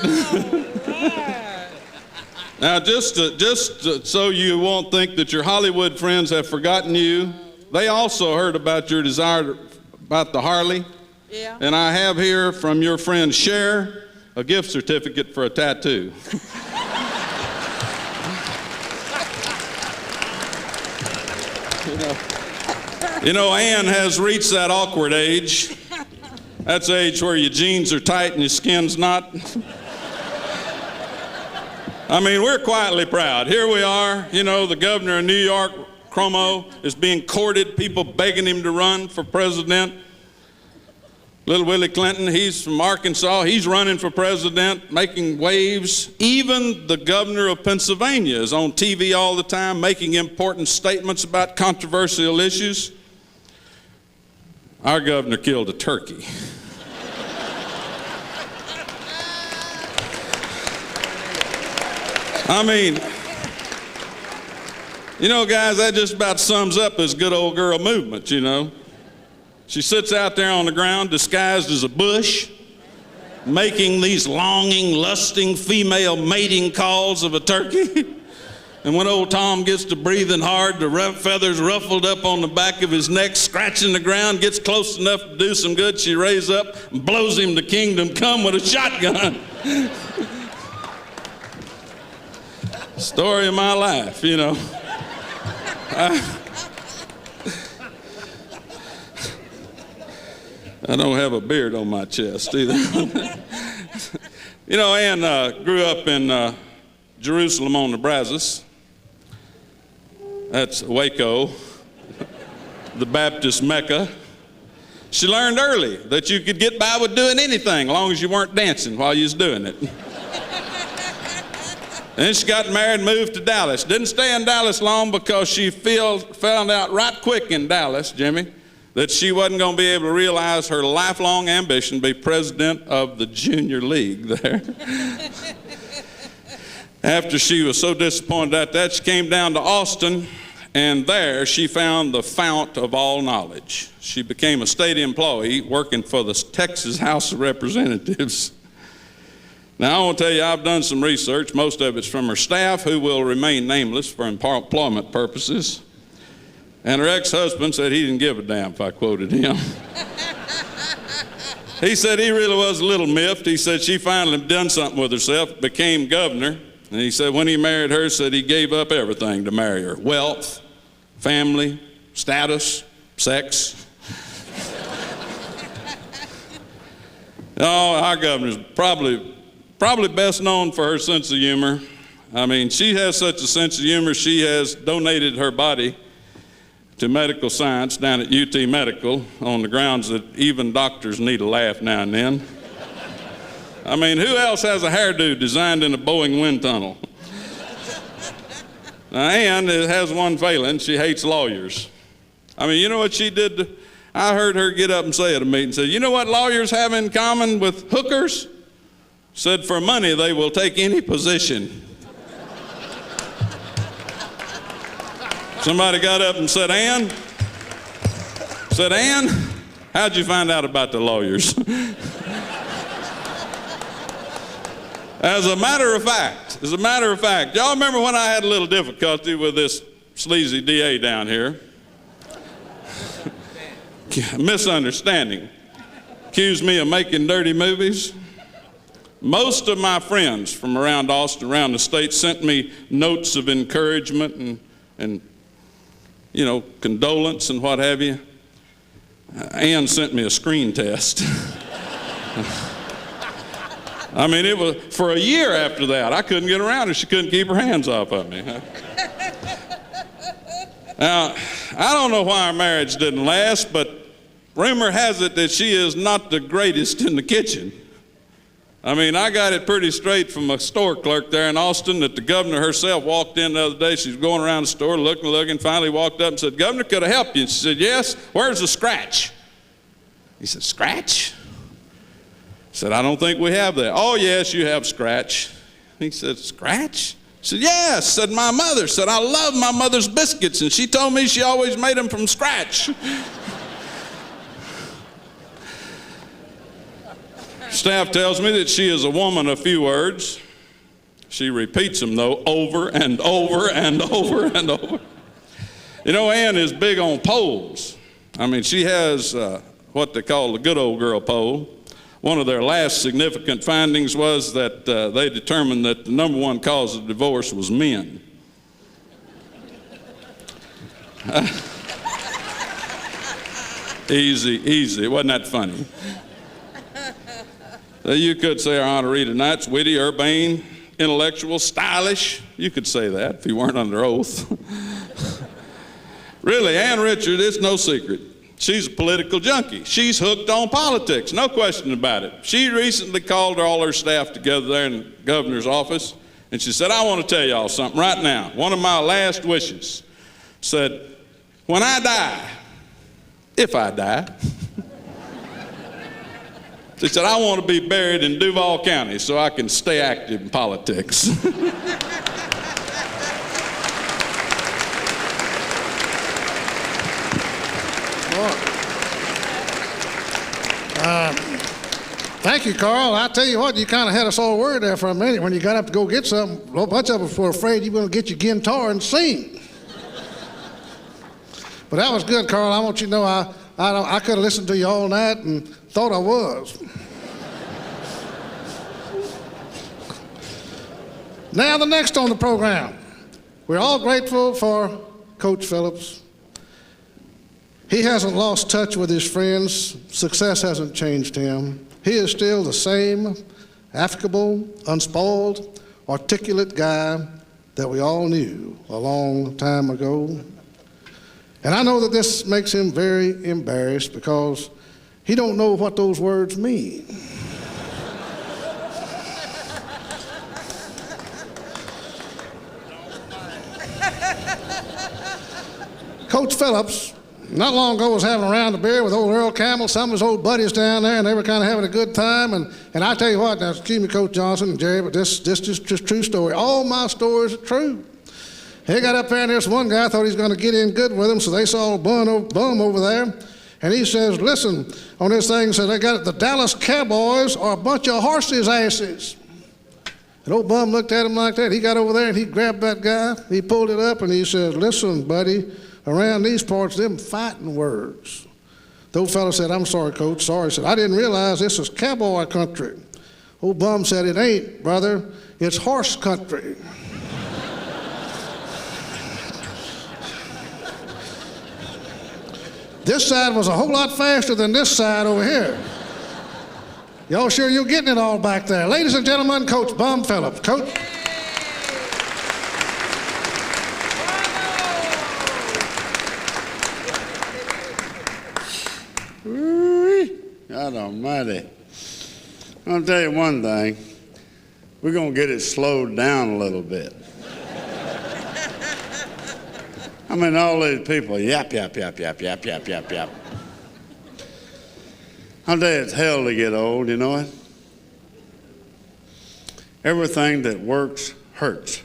Now, just so you won't think that your Hollywood friends have forgotten you, they also heard about your desire about the Harley. Yeah. And I have here from your friend Cher a gift certificate for a tattoo. You know, Ann has reached that awkward age. That's the age where your jeans are tight and your skin's not. I mean, we're quietly proud. Here we are, you know, the governor of New York, Cuomo, is being courted, people begging him to run for president. Little Willie Clinton, he's from Arkansas, he's running for president, making waves. Even the governor of Pennsylvania is on TV all the time, making important statements about controversial issues. Our governor killed a turkey. I mean, you know, guys, that just about sums up this good old girl movement, you know. She sits out there on the ground disguised as a bush, making these longing, lusting female mating calls of a turkey. And when old Tom gets to breathing hard, the feathers ruffled up on the back of his neck, scratching the ground, gets close enough to do some good, she raises up and blows him to kingdom come with a shotgun. Story of my life, you know. I don't have a beard on my chest either. You know, Ann grew up in Jerusalem on the Brazos. That's Waco, the Baptist Mecca. She learned early that you could get by with doing anything as long as you weren't dancing while you was doing it. Then she got married and moved to Dallas. Didn't stay in Dallas long because she found out right quick in Dallas, Jimmy, that she wasn't going to be able to realize her lifelong ambition to be president of the junior league there. After she was so disappointed at that, she came down to Austin, and there she found the fount of all knowledge. She became a state employee working for the Texas House of Representatives. Now, I want to tell you, I've done some research. Most of it's from her staff, who will remain nameless for employment purposes. And her ex-husband said he didn't give a damn if I quoted him. He said he really was a little miffed. He said she finally done something with herself, became governor. And he said when he married her, said he gave up everything to marry her. Wealth, family, status, sex. Oh, our governor's probably best known for her sense of humor. I mean, she has such a sense of humor, she has donated her body to medical science down at UT Medical on the grounds that even doctors need a laugh now and then. I mean, who else has a hairdo designed in a Boeing wind tunnel? Now, Ann has one failing. She hates lawyers. I mean, you know what she did? I heard her get up and say at a meeting, said, you know what lawyers have in common with hookers? Said, for money, they will take any position. Somebody got up and said, Ann, how'd you find out about the lawyers? As a matter of fact, y'all remember when I had a little difficulty with this sleazy DA down here? Misunderstanding. Accused me of making dirty movies. Most of my friends from around Austin, around the state, sent me notes of encouragement and you know, condolence and what have you. Ann sent me a screen test. I mean, it was for a year after that. I couldn't get around her. She couldn't keep her hands off of me. Now, I don't know why our marriage didn't last, but rumor has it that she is not the greatest in the kitchen. I mean, I got it pretty straight from a store clerk there in Austin that the governor herself walked in the other day. She was going around the store looking, finally walked up and said, Governor, could I help you? And she said, yes. Where's the scratch? He said, scratch? I said, I don't think we have that. Oh, yes, you have scratch. He said, scratch? I said, yes. Said, my mother. Said, I love my mother's biscuits, and she told me she always made them from scratch. Staff tells me that she is a woman of few words. She repeats them, though, over and over and over and over. You know, Ann is big on polls. I mean, she has what they call the good old girl poll. One of their last significant findings was that they determined that the number one cause of divorce was men. Easy. Wasn't that funny? You could say our Honorita Knight's witty, urbane, intellectual, stylish. You could say that if you weren't under oath. Really, Ann Richard, it's no secret. She's a political junkie. She's hooked on politics, no question about it. She recently called all her staff together there in the governor's office, and she said, I want to tell y'all something right now. One of my last wishes said, when I die, if I die, she said, I want to be buried in Duval County so I can stay active in politics. Thank you, Carl. I tell you what, you kind of had us all worried there for a minute when you got up to go get something. A whole bunch of us were afraid you were going to get your guitar and sing. But that was good, Carl. I want you to know I could have listened to you all night and thought I was. Now the next on the program. We're all grateful for Coach Phillips. He hasn't lost touch with his friends. Success hasn't changed him. He is still the same affable, unspoiled, articulate guy that we all knew a long time ago. And I know that this makes him very embarrassed because he don't know what those words mean. Coach Phillips, not long ago, was having a round of beer with old Earl Campbell, some of his old buddies down there, and they were kind of having a good time. And I tell you what, now, excuse me, Coach Johnson and Jerry, but this is just true story. All my stories are true. He got up there, and there's one guy thought he was going to get in good with him, so they saw a bum over there. And he says, listen, on this thing, said they got it, the Dallas Cowboys are a bunch of horses' asses. And old Bum looked at him like that. He got over there and he grabbed that guy. He pulled it up and he said, listen, buddy, around these parts, them fighting words. The old fellow said, I'm sorry, Coach, sorry. He said, I didn't realize this is cowboy country. Old Bum said, it ain't, brother. It's horse country. This side was a whole lot faster than this side over here. Y'all sure you're getting it all back there? Ladies and gentlemen, Coach Bum Phillips. Coach. God almighty. I'll tell you one thing. We're going to get it slowed down a little bit. I mean, all these people, yap, yap, yap, yap, yap, yap, yap, yap. I'll tell you, it's hell to get old, you know it? Everything that works hurts.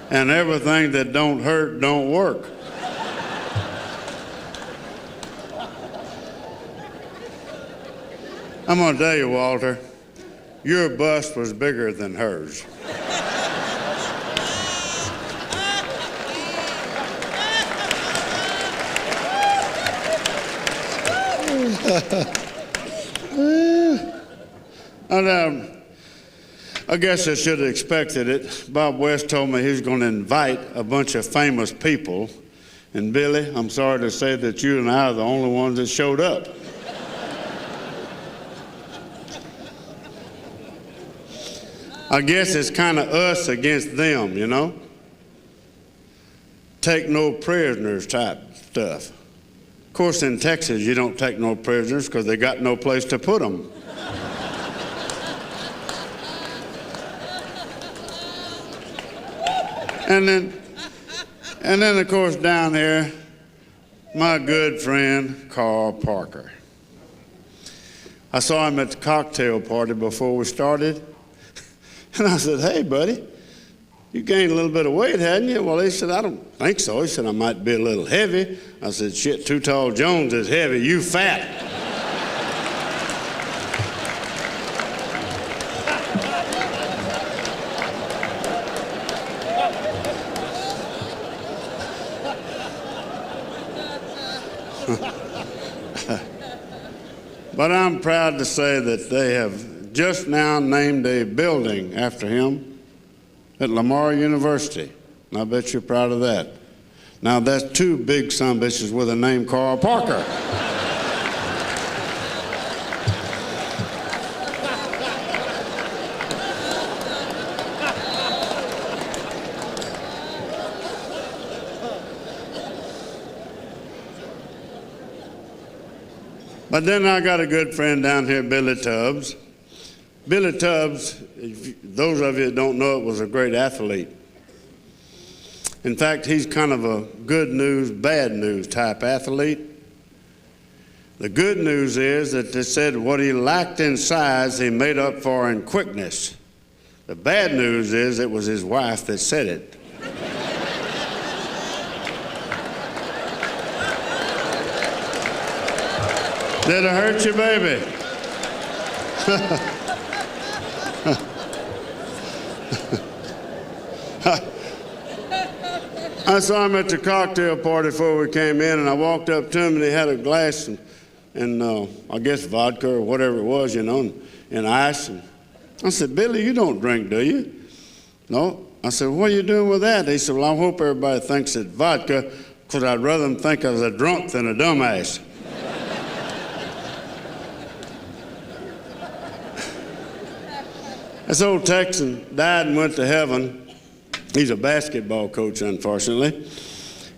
And everything that don't hurt don't work. I'm going to tell you, Walter, your bust was bigger than hers. And, I guess I should have expected it. Bob West told me he was going to invite a bunch of famous people. And Billy, I'm sorry to say that you and I are the only ones that showed up. I guess it's kind of us against them, you know? Take no prisoners type stuff. Of course, in Texas, you don't take no prisoners because they got no place to put them. And then, of course, down here, my good friend, Carl Parker. I saw him at the cocktail party before we started. And I said, hey, buddy, you gained a little bit of weight, hadn't you? Well, he said, I don't think so. He said, I might be a little heavy. I said, shit, Too Tall Jones is heavy. You fat. But I'm proud to say that they have just now named a building after him at Lamar University. And I bet you're proud of that. Now, that's two big sumbitches with a name Carl Parker. But then I got a good friend down here, Billy Tubbs. Billy Tubbs, those of you that don't know it, was a great athlete. In fact, he's kind of a good news, bad news type athlete. The good news is that they said what he lacked in size, he made up for in quickness. The bad news is it was his wife that said it. Did it hurt you, baby? I saw him at the cocktail party before we came in, and I walked up to him, and he had a glass and I guess vodka or whatever it was, you know, and ice. And I said, Billy, you don't drink, do you? No. I said, what are you doing with that? He said, well, I hope everybody thinks it's vodka, because I'd rather them think I was a drunk than a dumbass. This old Texan died and went to heaven. He's a basketball coach, unfortunately.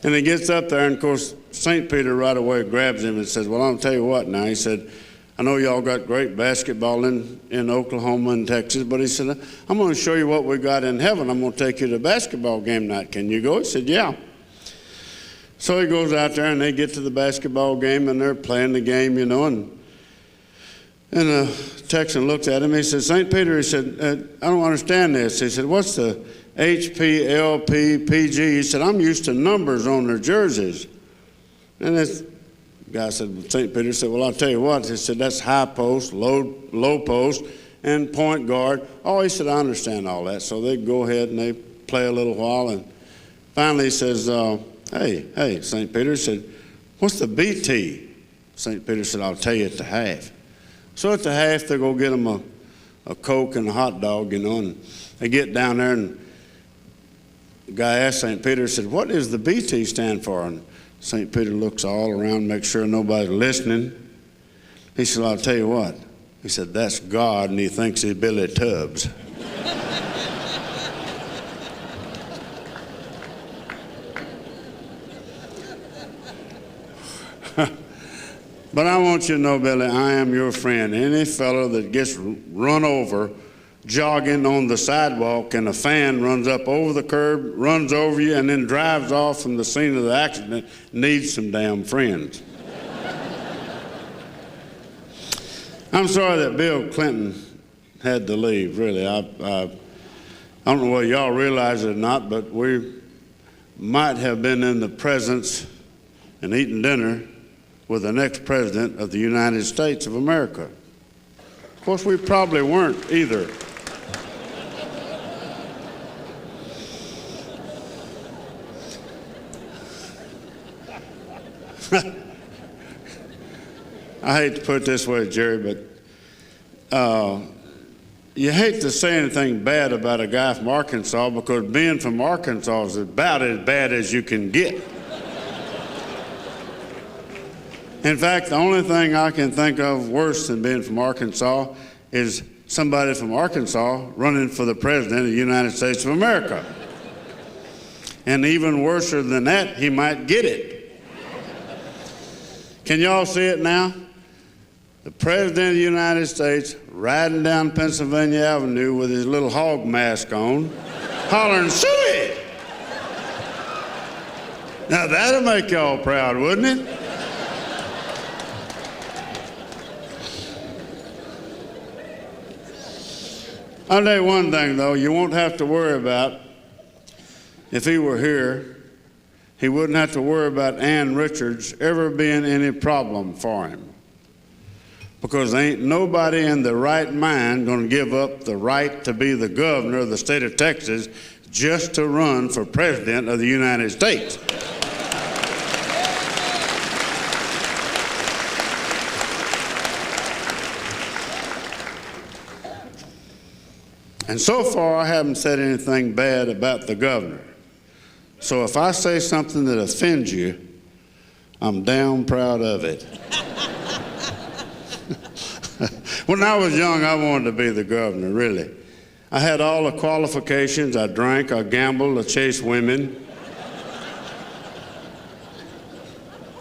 And he gets up there, and of course, St. Peter right away grabs him and says, well, I'll tell you what now. He said, I know y'all got great basketball in Oklahoma and Texas, but he said, I'm going to show you what we got in heaven. I'm going to take you to a basketball game night. Can you go? He said, yeah. So he goes out there, and they get to the basketball game, and they're playing the game, you know, and the Texan looks at him. He said, St. Peter, he said, I don't understand this. He said, what's the HP, LP, PG? He said, I'm used to numbers on their jerseys. And this guy said, St. Peter said, well, I'll tell you what. He said, that's high post, low post, and point guard. Oh, he said, I understand all that. So they go ahead and they play a little while. And finally he says, hey, St. Peter said, what's the BT? St. Peter said, I'll tell you at the half. So at the half, they go get them a Coke and a hot dog, you know, and they get down there, and the guy asked St. Peter, said, what does the BT stand for? And St. Peter looks all around, makes sure nobody's listening. He said, I'll tell you what. He said, that's God, and he thinks he's Billy Tubbs. But I want you to know, Billy, I am your friend. Any fellow that gets run over jogging on the sidewalk and a fan runs up over the curb, runs over you, and then drives off from the scene of the accident needs some damn friends. I'm sorry that Bill Clinton had to leave, really. I don't know whether y'all realize it or not, but we might have been in the presence and eating dinner with the next president of the United States of America. Of course, we probably weren't either. I hate to put it this way, Jerry, but you hate to say anything bad about a guy from Arkansas, because being from Arkansas is about as bad as you can get. In fact, the only thing I can think of worse than being from Arkansas is somebody from Arkansas running for the president of the United States of America. And even worse than that, he might get it. Can y'all see it now? The president of the United States riding down Pennsylvania Avenue with his little hog mask on, hollering, "Suey!" Now that'll make y'all proud, wouldn't it? I'll tell you one thing, though, you won't have to worry about, if he were here, he wouldn't have to worry about Ann Richards ever being any problem for him. Because there ain't nobody in their right mind going to give up the right to be the governor of the state of Texas just to run for president of the United States. And so far, I haven't said anything bad about the governor. So if I say something that offends you, I'm damn proud of it. When I was young, I wanted to be the governor, really. I had all the qualifications. I drank, I gambled, I chased women.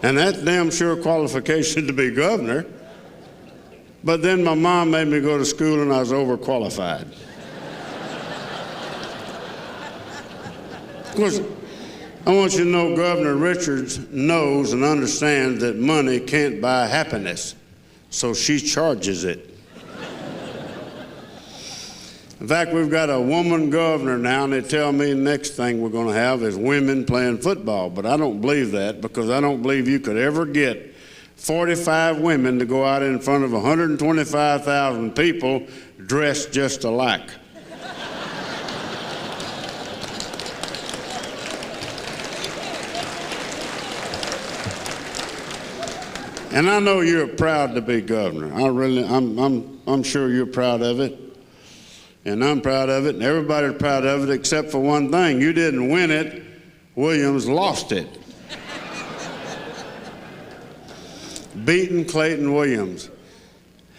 And that's damn sure qualification to be governor. But then my mom made me go to school and I was overqualified. Of course, I want you to know Governor Richards knows and understands that money can't buy happiness, so she charges it. In fact, we've got a woman governor now, and they tell me the next thing we're going to have is women playing football. But I don't believe that, because I don't believe you could ever get 45 women to go out in front of 125,000 people dressed just alike. And I know you're proud to be governor. I'm sure you're proud of it. And I'm proud of it, and everybody's proud of it except for one thing. You didn't win it, Williams lost it. Beating Clayton Williams.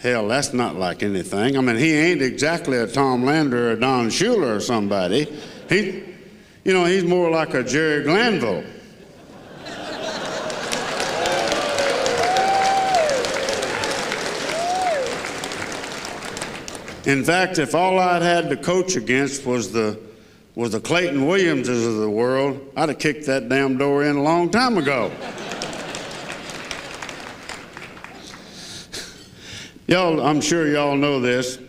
Hell, that's not like anything. I mean, he ain't exactly a Tom Lander or a Don Shula or somebody. He's more like a Jerry Glanville. In fact, if all I'd had to coach against was the Clayton Williamses of the world, I'd have kicked that damn door in a long time ago. Y'all, I'm sure y'all know this.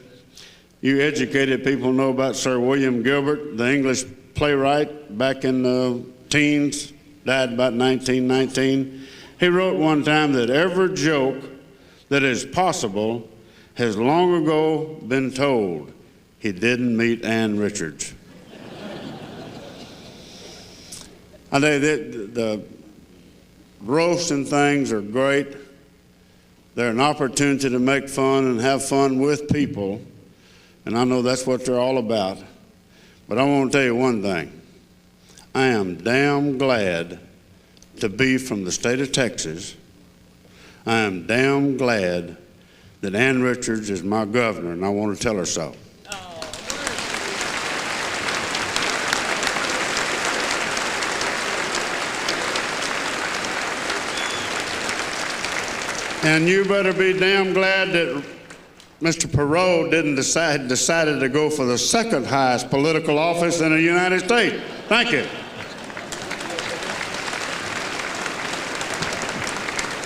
You educated people know about Sir William Gilbert, the English playwright, back in the teens, died about 1919. He wrote one time that every joke that is possible has long ago been told. He didn't meet Ann Richards. I tell you, the roasts and things are great. They're an opportunity to make fun and have fun with people, and I know that's what they're all about. But I want to tell you one thing. I am damn glad to be from the state of Texas. I am damn glad that Ann Richards is my governor, and I want to tell her so. And you better be damn glad that Mr. Perot decided to go for the second highest political office in the United States. Thank you.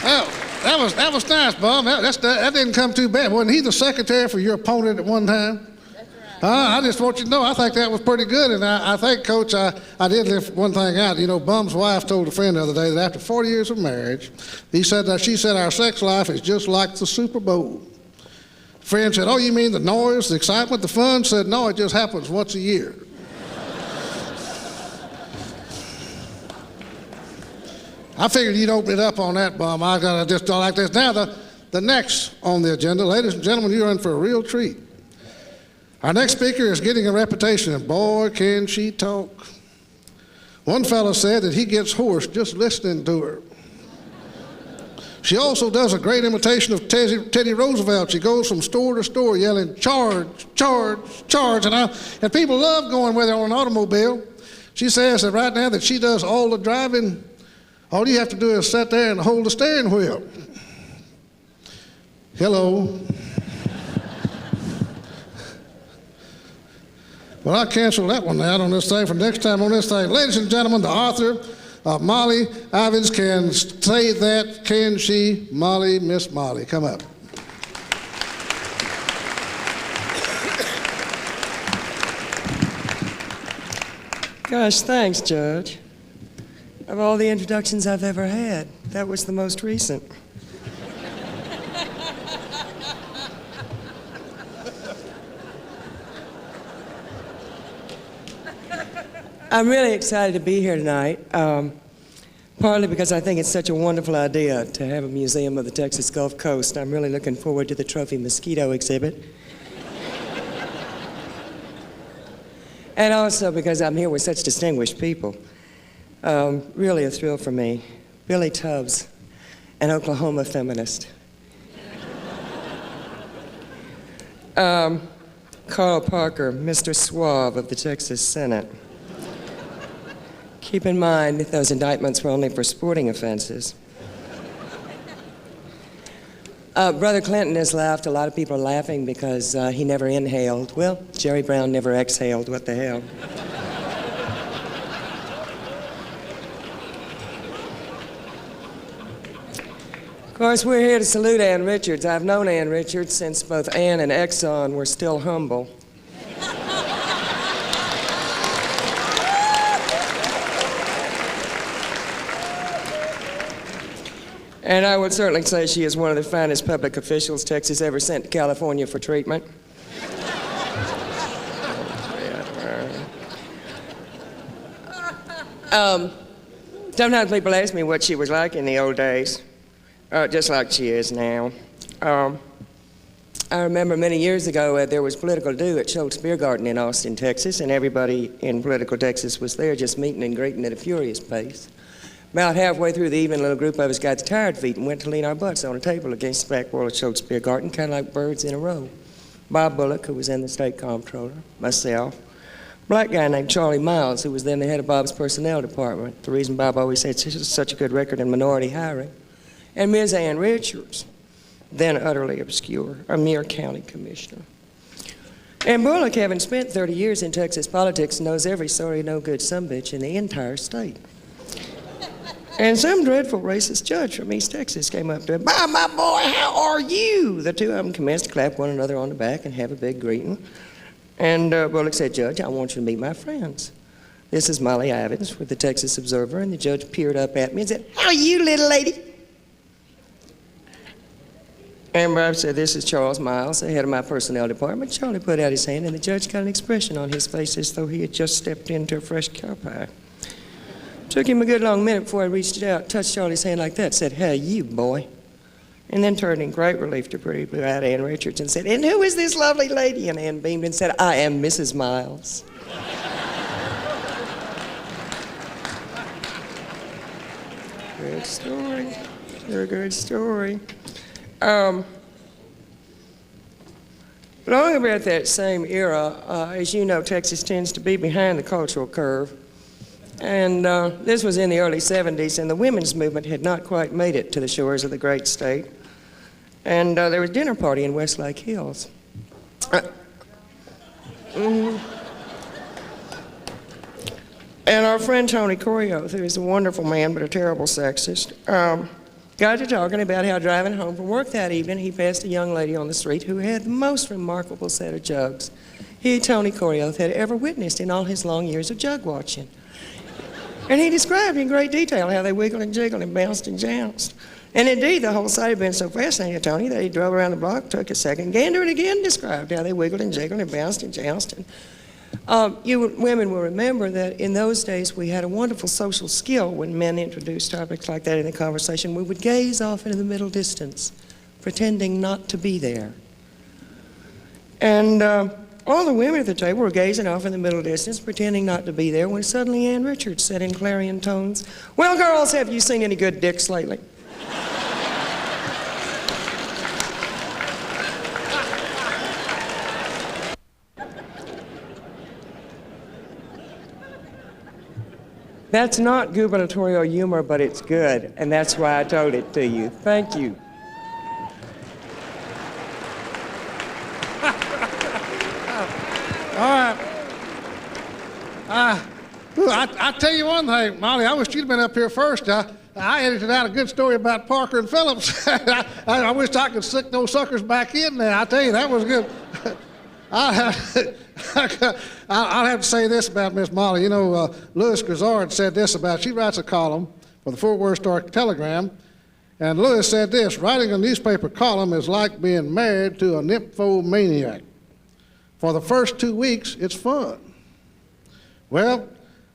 Well, that was nice, Bob. That didn't come too bad. Wasn't he the secretary for your opponent at one time? I just want you to know, I think that was pretty good. And I think, Coach, I did lift one thing out. You know, Bum's wife told a friend the other day that after 40 years of marriage, she said our sex life is just like the Super Bowl. Friend said, oh, you mean the noise, the excitement, the fun? Said, no, it just happens once a year. I figured you'd open it up on that, Bum. I got to just go like this. Now, the next on the agenda, ladies and gentlemen, you're in for a real treat. Our next speaker is getting a reputation, and boy, can she talk. One fellow said that he gets hoarse just listening to her. She also does a great imitation of Teddy Roosevelt. She goes from store to store yelling, charge, charge, charge, and people love going with her on an automobile. She says that right now that she does all the driving. All you have to do is sit there and hold the steering wheel. Hello. Well, I canceled that one out on this thing for next time on this thing. Ladies and gentlemen, the author of Molly Ivins can say that, can she? Molly, Miss Molly, come up. Gosh, thanks, Judge. Of all the introductions I've ever had, that was the most recent. I'm really excited to be here tonight, partly because I think it's such a wonderful idea to have a museum of the Texas Gulf Coast. I'm really looking forward to the trophy mosquito exhibit. And also because I'm here with such distinguished people. Really a thrill for me. Billy Tubbs, an Oklahoma feminist. Carl Parker, Mr. Suave of the Texas Senate. Keep in mind that those indictments were only for sporting offenses. Brother Clinton has laughed. A lot of people are laughing because he never inhaled. Well, Jerry Brown never exhaled. What the hell? Of course, we're here to salute Ann Richards. I've known Ann Richards since both Ann and Exxon were still humble. And I would certainly say she is one of the finest public officials Texas ever sent to California for treatment. Sometimes people ask me what she was like in the old days, just like she is now. I remember many years ago there was political do at Schultz Beer Garden in Austin, Texas, and everybody in political Texas was there just meeting and greeting at a furious pace. About halfway through the evening, a little group of us got the tired feet and went to lean our butts on a table against the back wall of Schultz Beer Garden, kind of like birds in a row. Bob Bullock, who was then the state comptroller, myself, a black guy named Charlie Miles, who was then the head of Bob's personnel department, the reason Bob always had such a good record in minority hiring, and Ms. Ann Richards, then utterly obscure, a mere county commissioner. And Bullock, having spent 30 years in Texas politics, knows every sorry, no-good sumbitch in the entire state. And some dreadful racist judge from East Texas came up to him, "Bob, my boy, how are you?" The two of them commenced to clap one another on the back and have a big greeting. And Bullock said, "Judge, I want you to meet my friends. This is Molly Ivins with the Texas Observer." And the judge peered up at me and said, "How are you, little lady?" And Bob said, "This is Charles Miles, the head of my personnel department." Charlie put out his hand, and the judge got an expression on his face as though he had just stepped into a fresh cow pie. Took him a good long minute before I reached it out, touched Charlie's hand like that, said, "Hey, you boy." And then turned in great relief to pretty blue-eyed Ann Richards and said, "And who is this lovely lady?" And Ann beamed and said, "I am Mrs. Miles." Good story. Very good story. Long about that same era, as you know, Texas tends to be behind the cultural curve. And this was in the early 70s, and the women's movement had not quite made it to the shores of the great state. And there was a dinner party in Westlake Hills. And our friend Tony Corioth, who is a wonderful man but a terrible sexist, got to talking about how driving home from work that evening, he passed a young lady on the street who had the most remarkable set of jugs he, Tony Corioth, had ever witnessed in all his long years of jug watching. And he described in great detail how they wiggled and jiggled and bounced and jounced. And indeed, the whole sight had been so fascinating to Tony that he drove around the block, took a second gander, and again described how they wiggled and jiggled and bounced and jounced. And you women will remember that in those days we had a wonderful social skill when men introduced topics like that in the conversation. We would gaze off into the middle distance, pretending not to be there. And all the women at the table were gazing off in the middle distance, pretending not to be there, when suddenly Ann Richards said in clarion tones, "Well, girls, have you seen any good dicks lately?" That's not gubernatorial humor, but it's good, and that's why I told it to you. Thank you. All right. I tell you one thing, Molly, I wish you'd been up here first. I edited out a good story about Parker and Phillips. I wish I could stick those suckers back in there. I tell you, that was good. I'll have to say this about Miss Molly. You know, Louis Grizzard said this about, she writes a column for the Fort Worth Star-Telegram, and Louis said this: "Writing a newspaper column is like being married to a nymphomaniac. For the first 2 weeks, it's fun." Well,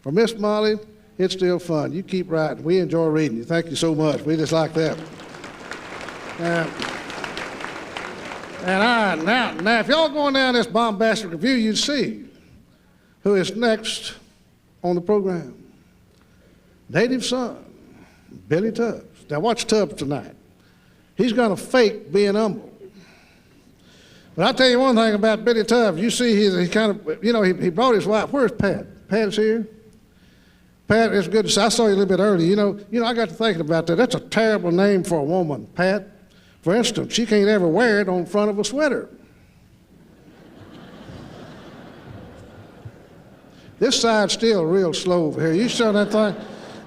for Miss Molly, it's still fun. You keep writing. We enjoy reading you. Thank you so much. We just like that. Now, if y'all going down this bombastic review, you'd see who is next on the program. Native son, Billy Tubbs. Now watch Tubbs tonight. He's going to fake being humble. But I'll tell you one thing about Billy Tubbs. You see, he kind of, you know, he brought his wife. Where's Pat? Pat is here. Pat, it's good to see. I saw you a little bit early. You know, I got to thinking about that. That's a terrible name for a woman, Pat. For instance, she can't ever wear it on front of a sweater. This side's still real slow over here. You saw that thing?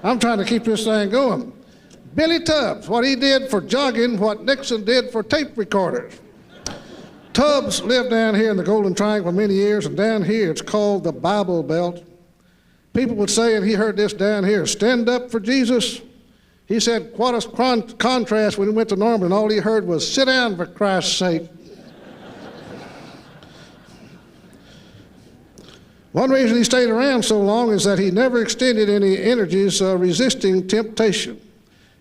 I'm trying to keep this thing going. Billy Tubbs, what he did for jogging, what Nixon did for tape recorders. Tubbs lived down here in the Golden Triangle for many years, and down here it's called the Bible Belt. People would say, and he heard this down here, "Stand up for Jesus." He said, what a contrast when he went to Norman, all he heard was, "Sit down for Christ's sake." One reason he stayed around so long is that he never extended any energies resisting temptation.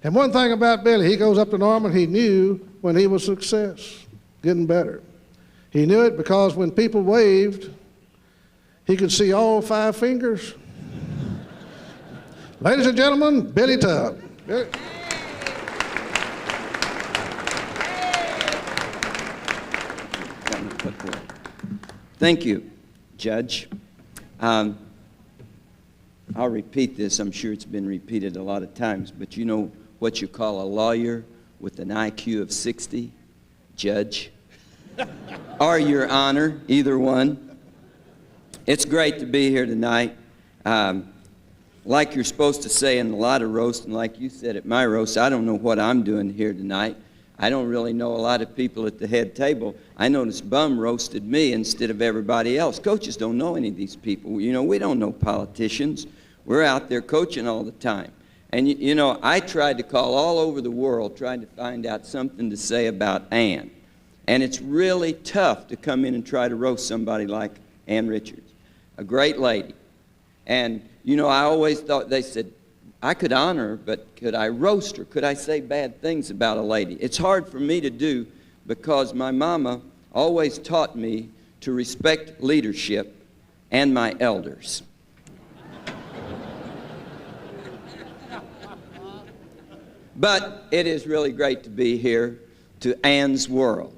And one thing about Billy, he goes up to Norman, he knew when he was a success, getting better. He knew it because when people waved, he could see all 5 fingers. Ladies and gentlemen, Billy Tubbs. Billy. Thank you, Judge. I'll repeat this. I'm sure it's been repeated a lot of times, but you know what you call a lawyer with an IQ of 60? Judge. Or Your Honor, either one. It's great to be here tonight. Like you're supposed to say in a lot of roasts, and like you said at my roast, I don't know what I'm doing here tonight. I don't really know a lot of people at the head table. I noticed Bum roasted me instead of everybody else. Coaches don't know any of these people. You know, we don't know politicians. We're out there coaching all the time. And you know, I tried to call all over the world trying to find out something to say about Ann. And it's really tough to come in and try to roast somebody like Ann Richards, a great lady. And, you know, I always thought, they said, I could honor her, but could I roast her? Could I say bad things about a lady? It's hard for me to do because my mama always taught me to respect leadership and my elders. But it is really great to be here to Ann's World.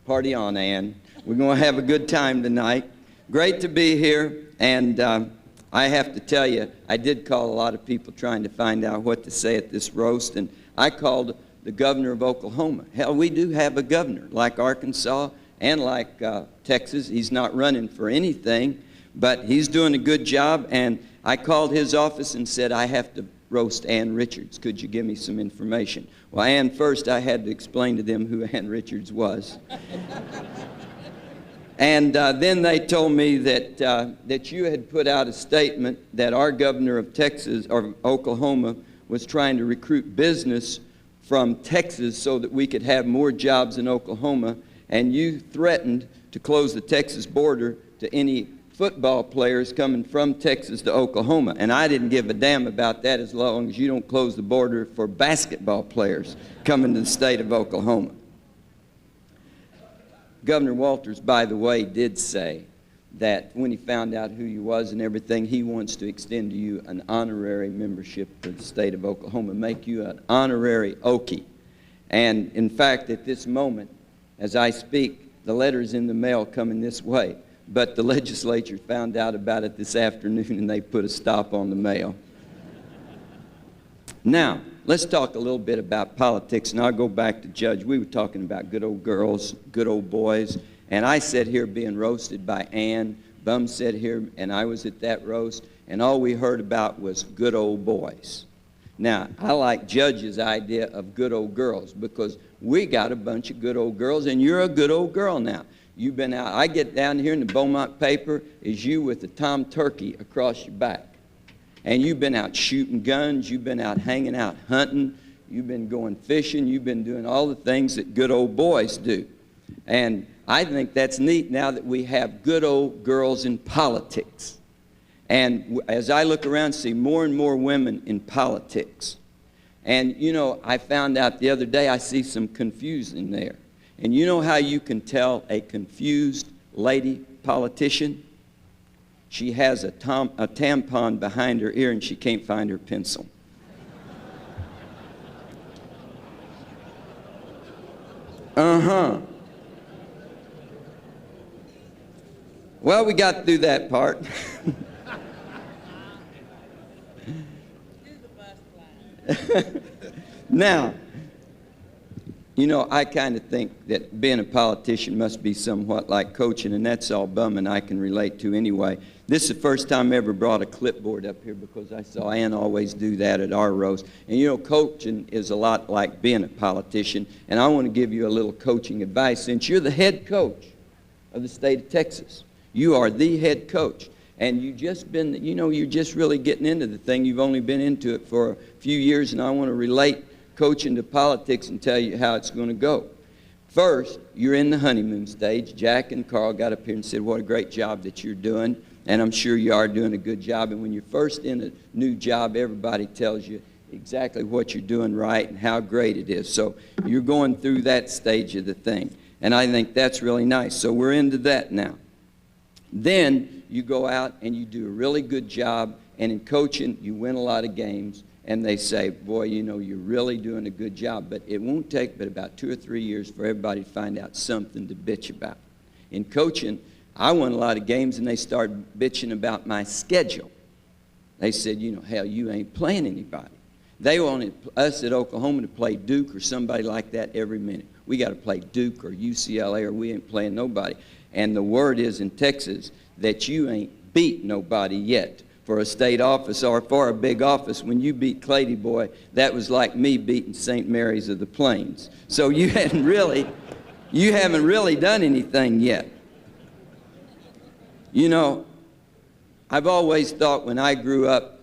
Party on, Ann. We're going to have a good time tonight. Great to be here, and I have to tell you, I did call a lot of people trying to find out what to say at this roast, and I called the governor of Oklahoma. Hell, we do have a governor, like Arkansas and like Texas. He's not running for anything, but he's doing a good job, and I called his office and said, I have to roast Ann Richards. Could you give me some information? Well, Ann, first I had to explain to them who Ann Richards was. And then they told me that you had put out a statement that our governor of Texas, or Oklahoma, was trying to recruit business from Texas so that we could have more jobs in Oklahoma, and you threatened to close the Texas border to any football players coming from Texas to Oklahoma. And I didn't give a damn about that as long as you don't close the border for basketball players coming to the state of Oklahoma. Governor Walters, by the way, did say that when he found out who you was and everything, he wants to extend to you an honorary membership to the state of Oklahoma, make you an honorary Okie. And in fact, at this moment, as I speak, the letter's in the mail coming this way. But the legislature found out about it this afternoon and they put a stop on the mail. Now, let's talk a little bit about politics, and I'll go back to Judge. We were talking about good old girls, good old boys, and I sat here being roasted by Ann. Bum sat here, and I was at that roast, and all we heard about was good old boys. Now, I like Judge's idea of good old girls because we got a bunch of good old girls, and you're a good old girl now. You've been out. I get down here in the Beaumont paper is you with the Tom Turkey across your back. And you've been out shooting guns, you've been out hanging out hunting, you've been going fishing, you've been doing all the things that good old boys do. And I think that's neat now that we have good old girls in politics. And as I look around, see more and more women in politics. And you know, I found out the other day, I see some confusion there. And you know how you can tell a confused lady politician? She has a tampon behind her ear and she can't find her pencil. Uh-huh. Well, we got through that part. Now, you know, I kind of think that being a politician must be somewhat like coaching, and that's all Bum and I can relate to anyway. This is the first time I ever brought a clipboard up here because I saw Ann always do that at our roast. And you know, coaching is a lot like being a politician, and I want to give you a little coaching advice. Since you're the head coach of the state of Texas, you are the head coach, and you've just been, you know, you're just really getting into the thing. You've only been into it for a few years, and I want to relate coaching to politics and tell you how it's going to go. First, you're in the honeymoon stage. Jack and Carl got up here and said, what a great job that you're doing, and I'm sure you are doing a good job. And when you're first in a new job, everybody tells you exactly what you're doing right and how great it is. So you're going through that stage of the thing, and I think that's really nice. So we're into that now. Then you go out and you do a really good job, and in coaching, you win a lot of games. And they say, boy, you know, you're really doing a good job. But it won't take but about 2 or 3 years for everybody to find out something to bitch about. In coaching, I won a lot of games, and they started bitching about my schedule. They said, you know, hell, you ain't playing anybody. They wanted us at Oklahoma to play Duke or somebody like that every minute. We got to play Duke or UCLA or we ain't playing nobody. And the word is in Texas that you ain't beat nobody yet. For a state office or for a big office, when you beat Clady Boy, that was like me beating St. Mary's of the Plains. So you haven't really done anything yet. You know, I've always thought when I grew up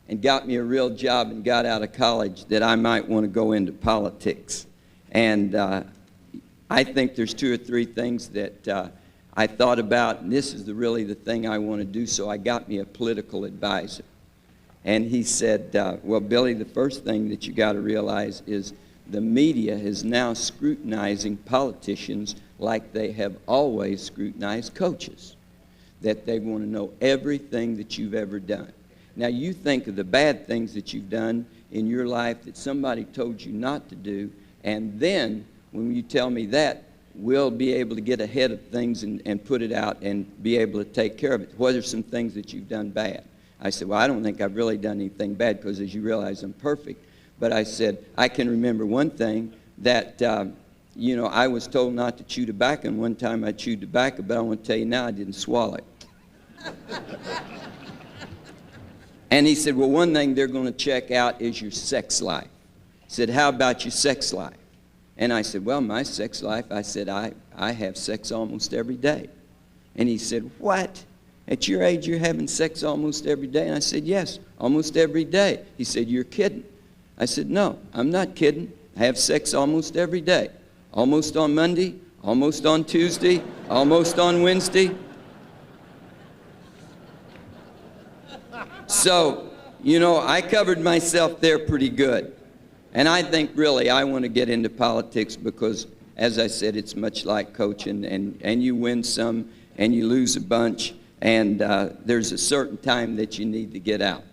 and got me a real job and got out of college that I might want to go into politics. And I think there's 2 or 3 things that I thought about, and this is really the thing I want to do, so I got me a political advisor. And he said, well, Billy, the first thing that you got to realize is the media is now scrutinizing politicians like they have always scrutinized coaches, that they want to know everything that you've ever done. Now, you think of the bad things that you've done in your life that somebody told you not to do, and then when you tell me that, we'll be able to get ahead of things and put it out and be able to take care of it. What are some things that you've done bad? I said, well, I don't think I've really done anything bad because, as you realize, I'm perfect. But I said, I can remember one thing that, you know, I was told not to chew tobacco, and one time I chewed tobacco, but I want to tell you now I didn't swallow it. And he said, well, one thing they're going to check out is your sex life. He said, how about your sex life? And I said, well, my sex life, I said, I have sex almost every day. And he said, what? At your age, you're having sex almost every day? And I said, yes, almost every day. He said, you're kidding. I said, no, I'm not kidding. I have sex almost every day. Almost on Monday, almost on Tuesday, almost on Wednesday. So, you know, I covered myself there pretty good. And I think really I want to get into politics because, as I said, it's much like coaching, and you win some and you lose a bunch, and there's a certain time that you need to get out.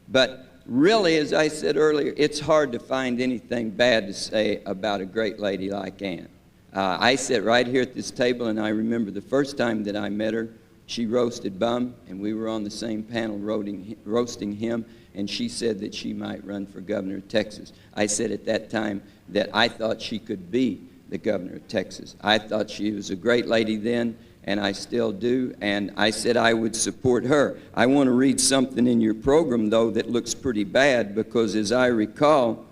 But really, as I said earlier, it's hard to find anything bad to say about a great lady like Ann. I sit right here at this table, and I remember the first time that I met her, she roasted Bum, and we were on the same panel roasting him, and she said that she might run for governor of Texas. I said at that time that I thought she could be the governor of Texas. I thought she was a great lady then, and I still do, and I said I would support her. I want to read something in your program, though, that looks pretty bad, because as I recall,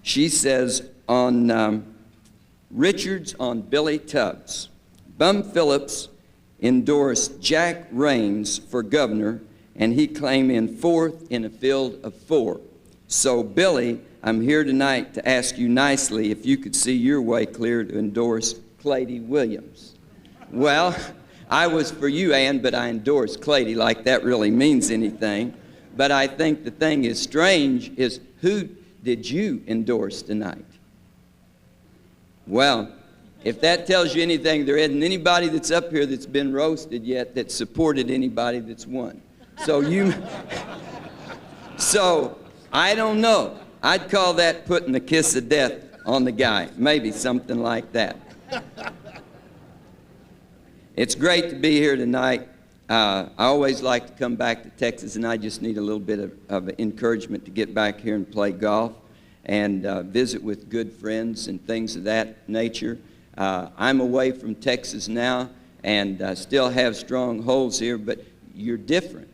she says on Richards on Billy Tubbs, Bum Phillips endorsed Jack Raines for governor, and he came in 4th in a field of 4. So, Billy, I'm here tonight to ask you nicely if you could see your way clear to endorse Clady Williams. Well, I was for you, Ann, but I endorsed Clady like that really means anything. But I think the thing is strange is, who did you endorse tonight? Well, if that tells you anything, there isn't anybody that's up here that's been roasted yet that supported anybody that's won. So I don't know. I'd call that putting the kiss of death on the guy. Maybe something like that. It's great to be here tonight. I always like to come back to Texas, and I just need a little bit of encouragement to get back here and play golf and visit with good friends and things of that nature. I'm away from Texas now and still have strong holds here, but you're different.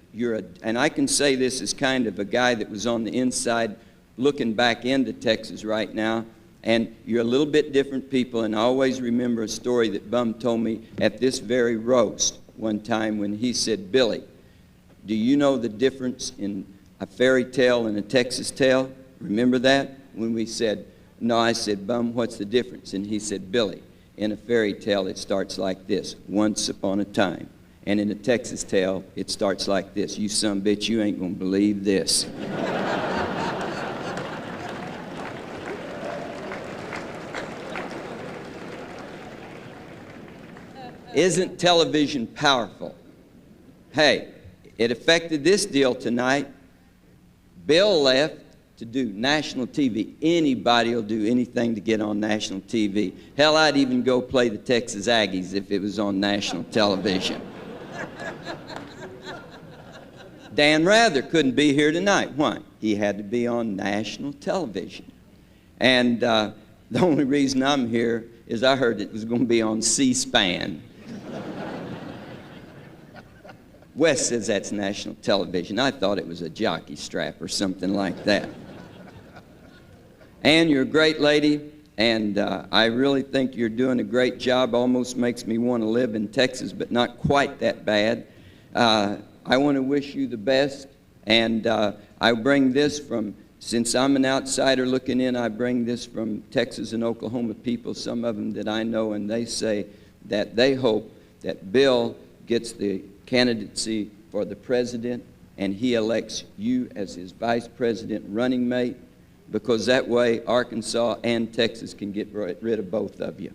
And I can say this as kind of a guy that was on the inside looking back into Texas right now, and you're a little bit different people, and I always remember a story that Bum told me at this very roast one time when he said, Billy, do you know the difference in a fairy tale and a Texas tale? Remember that? When we said, no, I said, Bum, what's the difference? And he said, Billy, in a fairy tale it starts like this, once upon a time. And in a Texas tale, it starts like this. You son bitch, you ain't gonna believe this. Isn't television powerful? Hey, it affected this deal tonight. Bill left to do national TV. Anybody will do anything to get on national TV. Hell, I'd even go play the Texas Aggies if it was on national television. Dan Rather couldn't be here tonight. Why? He had to be on national television. And the only reason I'm here is I heard it was going to be on C-SPAN. Wes says that's national television. I thought it was a jockey strap or something like that. Ann, you're a great lady, and I really think you're doing a great job. Almost makes me want to live in Texas, but not quite that bad. I want to wish you the best And I bring this from, since I'm an outsider looking in, I bring this from Texas and Oklahoma people, some of them that I know, and they say that they hope that Bill gets the candidacy for the president and he elects you as his vice president running mate, because that way Arkansas and Texas can get rid of both of you.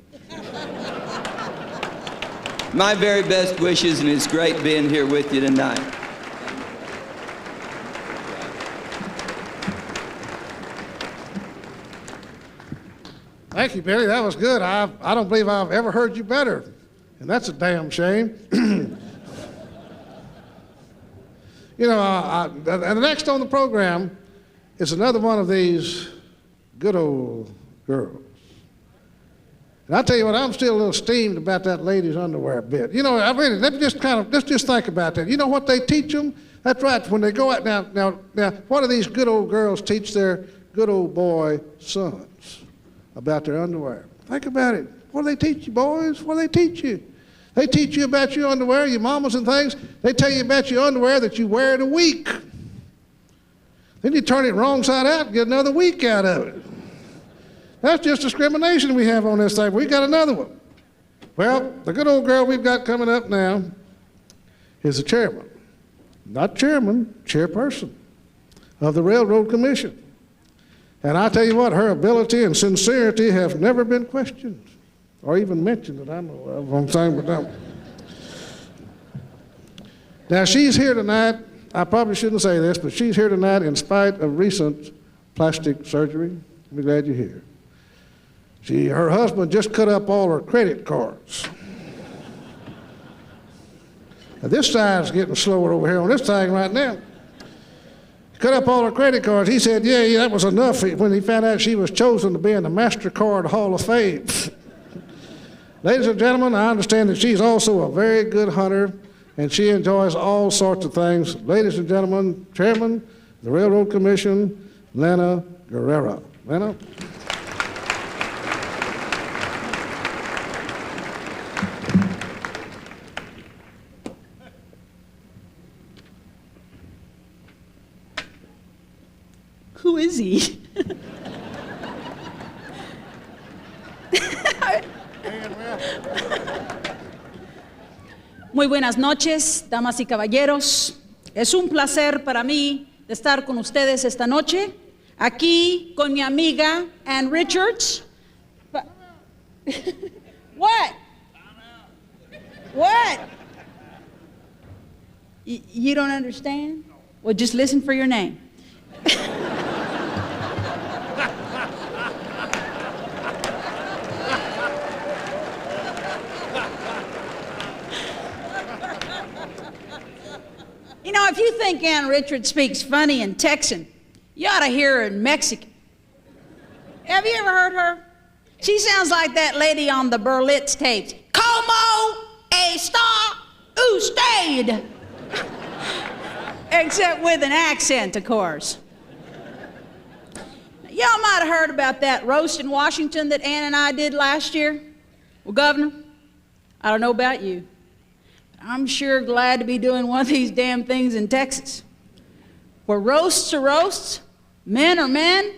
My very best wishes, and it's great being here with you tonight. Thank you, Billy. That was good. I don't believe I've ever heard you better, and that's a damn shame. You know, and the next on the program is another one of these good old girls. And I'll tell you what, I'm still a little steamed about that ladies' underwear bit. You know, I really, let's just think about that. You know what they teach them? That's right, when they go out now, what do these good old girls teach their good old boy sons about their underwear? Think about it. What do they teach you, boys? What do they teach you? They teach you about your underwear, your mamas and things. They tell you about your underwear that you wear it a week. Then you turn it wrong side out and get another week out of it. That's just discrimination we have on this thing. We got another one. Well, the good old girl we've got coming up now is the chairman. Not chairman, chairperson of the Railroad Commission. And I tell you what, her ability and sincerity have never been questioned or even mentioned that I know of. I'm saying, but no. Now, she's here tonight. I probably shouldn't say this, but she's here tonight in spite of recent plastic surgery. I'm glad you're here. Her husband just cut up all her credit cards. Now, this side's getting slower over here on this thing right now. Cut up all her credit cards. He said, yeah, that was enough when he found out she was chosen to be in the MasterCard Hall of Fame. Ladies and gentlemen, I understand that she's also a very good hunter, and she enjoys all sorts of things. Ladies and gentlemen, Chairman of the Railroad Commission, Lena Guerrero. Lena? Who is he? Muy buenas noches, damas y caballeros. Es un placer para mí de estar con ustedes esta noche, aquí con mi amiga Ann Richards. What? What? You don't understand? Well, just listen for your name. You know, if you think Ann Richards speaks funny in Texan, you ought to hear her in Mexican. Have you ever heard her? She sounds like that lady on the Berlitz tapes. Como está usted? Except with an accent, of course. Y'all might have heard about that roast in Washington that Ann and I did last year. Well, Governor, I don't know about you. I'm sure glad to be doing one of these damn things in Texas, where roasts are roasts, men are men,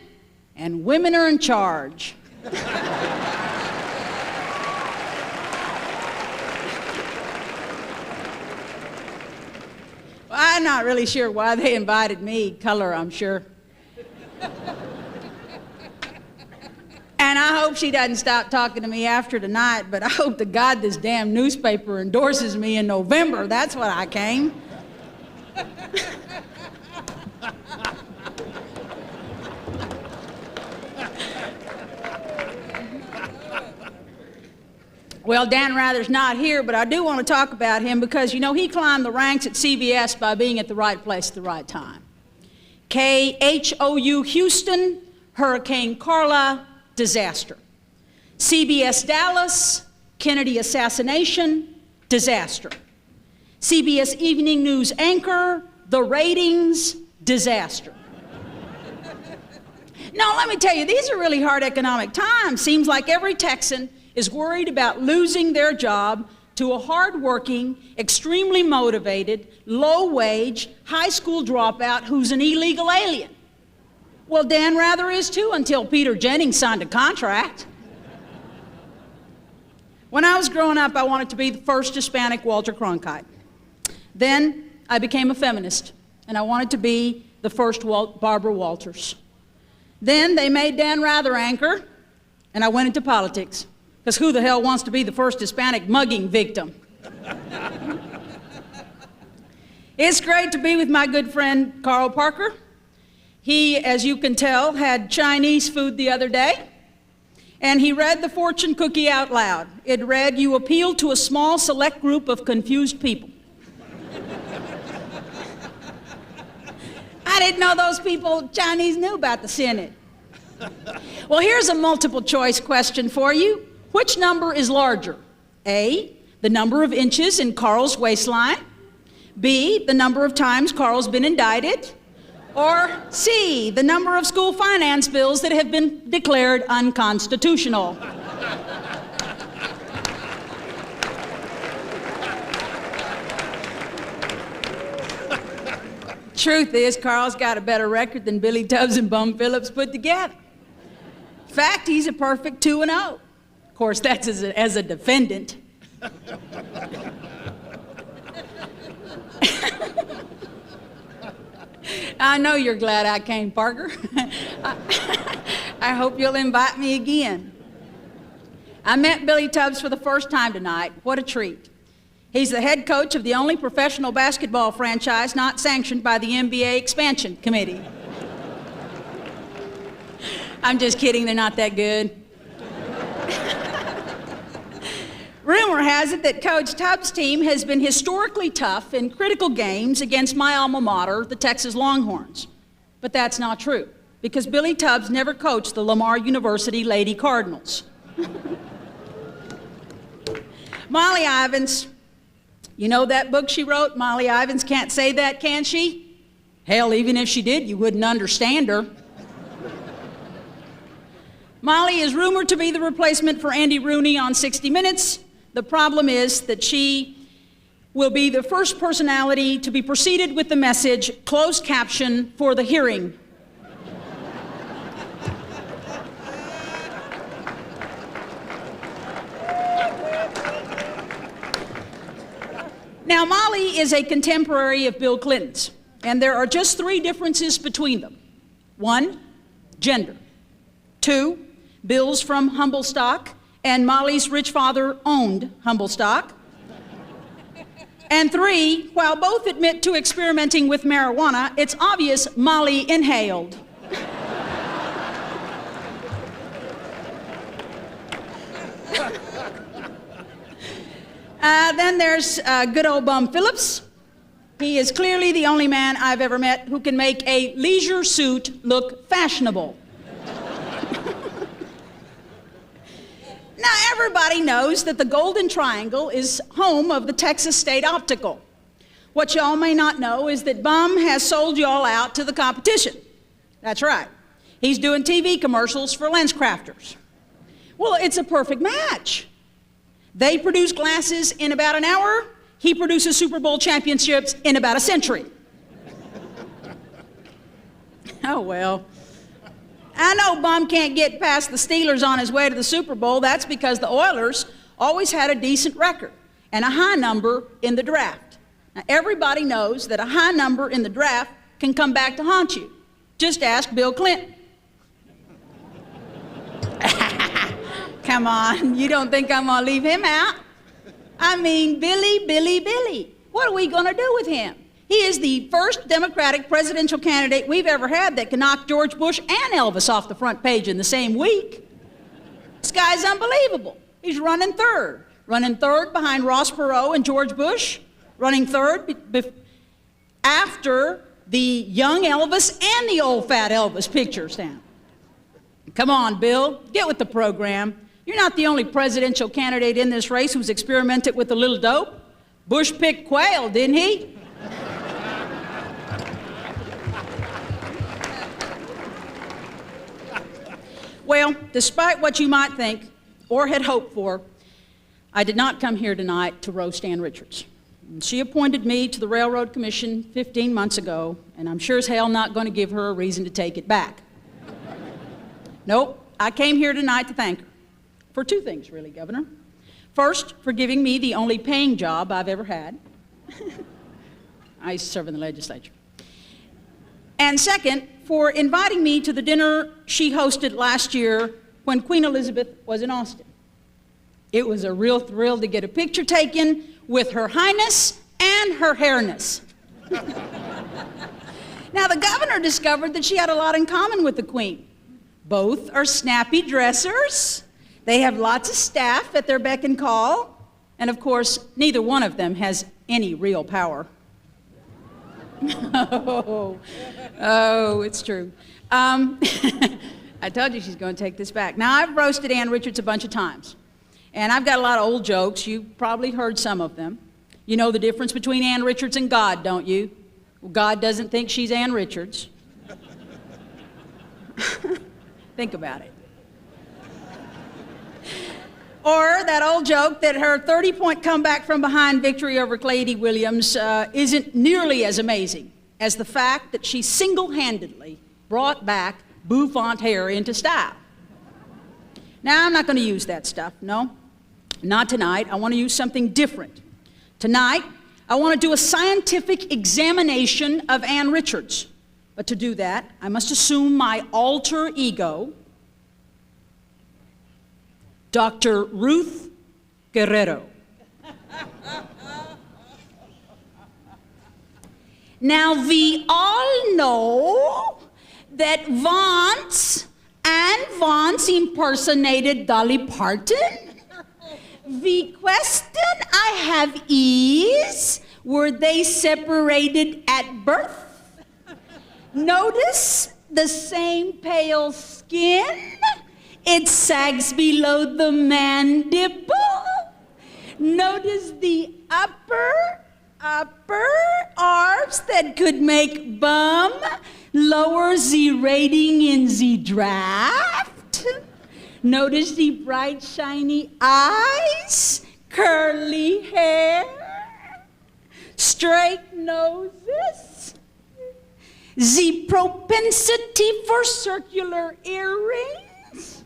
and women are in charge. Well, I'm not really sure why they invited me. Color, I'm sure. And I hope she doesn't stop talking to me after tonight, but I hope to God this damn newspaper endorses me in November. That's what I came. Well, Dan Rather's not here, but I do want to talk about him because, you know, he climbed the ranks at CBS by being at the right place at the right time. KHOU Houston, Hurricane Carla, disaster. CBS Dallas, Kennedy assassination, disaster. CBS Evening News anchor, the ratings, disaster. Now, let me tell you, these are really hard economic times. Seems like every Texan is worried about losing their job to a hardworking, extremely motivated, low-wage, high school dropout who's an illegal alien. Well, Dan Rather is too, until Peter Jennings signed a contract. When I was growing up, I wanted to be the first Hispanic Walter Cronkite. Then I became a feminist, and I wanted to be the first Barbara Walters. Then they made Dan Rather anchor, and I went into politics. Because who the hell wants to be the first Hispanic mugging victim? It's great to be with my good friend Carl Parker. He, as you can tell, had Chinese food the other day, and he read the fortune cookie out loud. It read, "You appeal to a small select group of confused people." I didn't know those people Chinese knew about the Senate. Well, here's a multiple choice question for you. Which number is larger? A, the number of inches in Carl's waistline. B, the number of times Carl's been indicted. Or C, the number of school finance bills that have been declared unconstitutional. Truth is, Carl's got a better record than Billy Tubbs and Bum Phillips put together. In fact, he's a perfect 2-0. Of course, that's as a defendant. I know you're glad I came, Parker. I hope you'll invite me again. I met Billy Tubbs for the first time tonight. What a treat. He's the head coach of the only professional basketball franchise not sanctioned by the NBA Expansion Committee. I'm just kidding, they're not that good. Rumor has it that Coach Tubbs' team has been historically tough in critical games against my alma mater, the Texas Longhorns. But that's not true, because Billy Tubbs never coached the Lamar University Lady Cardinals. Molly Ivins, you know that book she wrote, Molly Ivins Can't Say That, Can She? Hell, even if she did, you wouldn't understand her. Molly is rumored to be the replacement for Andy Rooney on 60 Minutes. The problem is that she will be the first personality to be preceded with the message, closed caption for the hearing. Now, Molly is a contemporary of Bill Clinton's, and there are just 3 differences between them. 1, gender. 2, Bill's from humble stock, and Molly's rich father owned humble stock. And 3, while both admit to experimenting with marijuana, it's obvious Molly inhaled. Then there's good old Bum Phillips. He is clearly the only man I've ever met who can make a leisure suit look fashionable. Now, everybody knows that the Golden Triangle is home of the Texas State Optical. What y'all may not know is that Bum has sold y'all out to the competition. That's right. He's doing TV commercials for LensCrafters. Well, it's a perfect match. They produce glasses in about an hour. He produces Super Bowl championships in about a century. Oh, well. I know Bum can't get past the Steelers on his way to the Super Bowl. That's because the Oilers always had a decent record and a high number in the draft. Now, everybody knows that a high number in the draft can come back to haunt you. Just ask Bill Clinton. Come on, you don't think I'm gonna leave him out? I mean, Billy. What are we gonna do with him? He is the first Democratic presidential candidate we've ever had that can knock George Bush and Elvis off the front page in the same week. This guy's unbelievable. He's running third behind Ross Perot and George Bush, running third after the young Elvis and the old fat Elvis pictures now. Come on, Bill, get with the program. You're not the only presidential candidate in this race who's experimented with a little dope. Bush picked quail, didn't he? Well, despite what you might think or had hoped for, I did not come here tonight to roast Ann Richards. She appointed me to the Railroad Commission 15 months ago, and I'm sure as hell not going to give her a reason to take it back. Nope, I came here tonight to thank her for two things, really, Governor. First, for giving me the only paying job I've ever had. I used to serve in the legislature. And second, for inviting me to the dinner she hosted last year when Queen Elizabeth was in Austin. It was a real thrill to get a picture taken with Her Highness and her hairness. Now, the governor discovered that she had a lot in common with the Queen. Both are snappy dressers. They have lots of staff at their beck and call. And of course, neither one of them has any real power. Oh, it's true. I told you she's going to take this back. Now, I've roasted Ann Richards a bunch of times. And I've got a lot of old jokes. You've probably heard some of them. You know the difference between Ann Richards and God, don't you? Well, God doesn't think she's Ann Richards. Think about it. Or that old joke that her 30-point comeback from behind victory over Clady Williams isn't nearly as amazing as the fact that she single-handedly brought back bouffant hair into style. Now, I'm not going to use that stuff, no. Not tonight. I want to use something different. Tonight, I want to do a scientific examination of Ann Richards. But to do that, I must assume my alter ego, Dr. Ruth Guerrero. Now, we all know that Vance impersonated Dolly Parton. The question I have is, were they separated at birth? Notice the same pale skin. It sags below the mandible. Notice the upper arms that could make bum lower the rating in the draft. Notice the bright, shiny eyes, curly hair, straight noses, the propensity for circular earrings.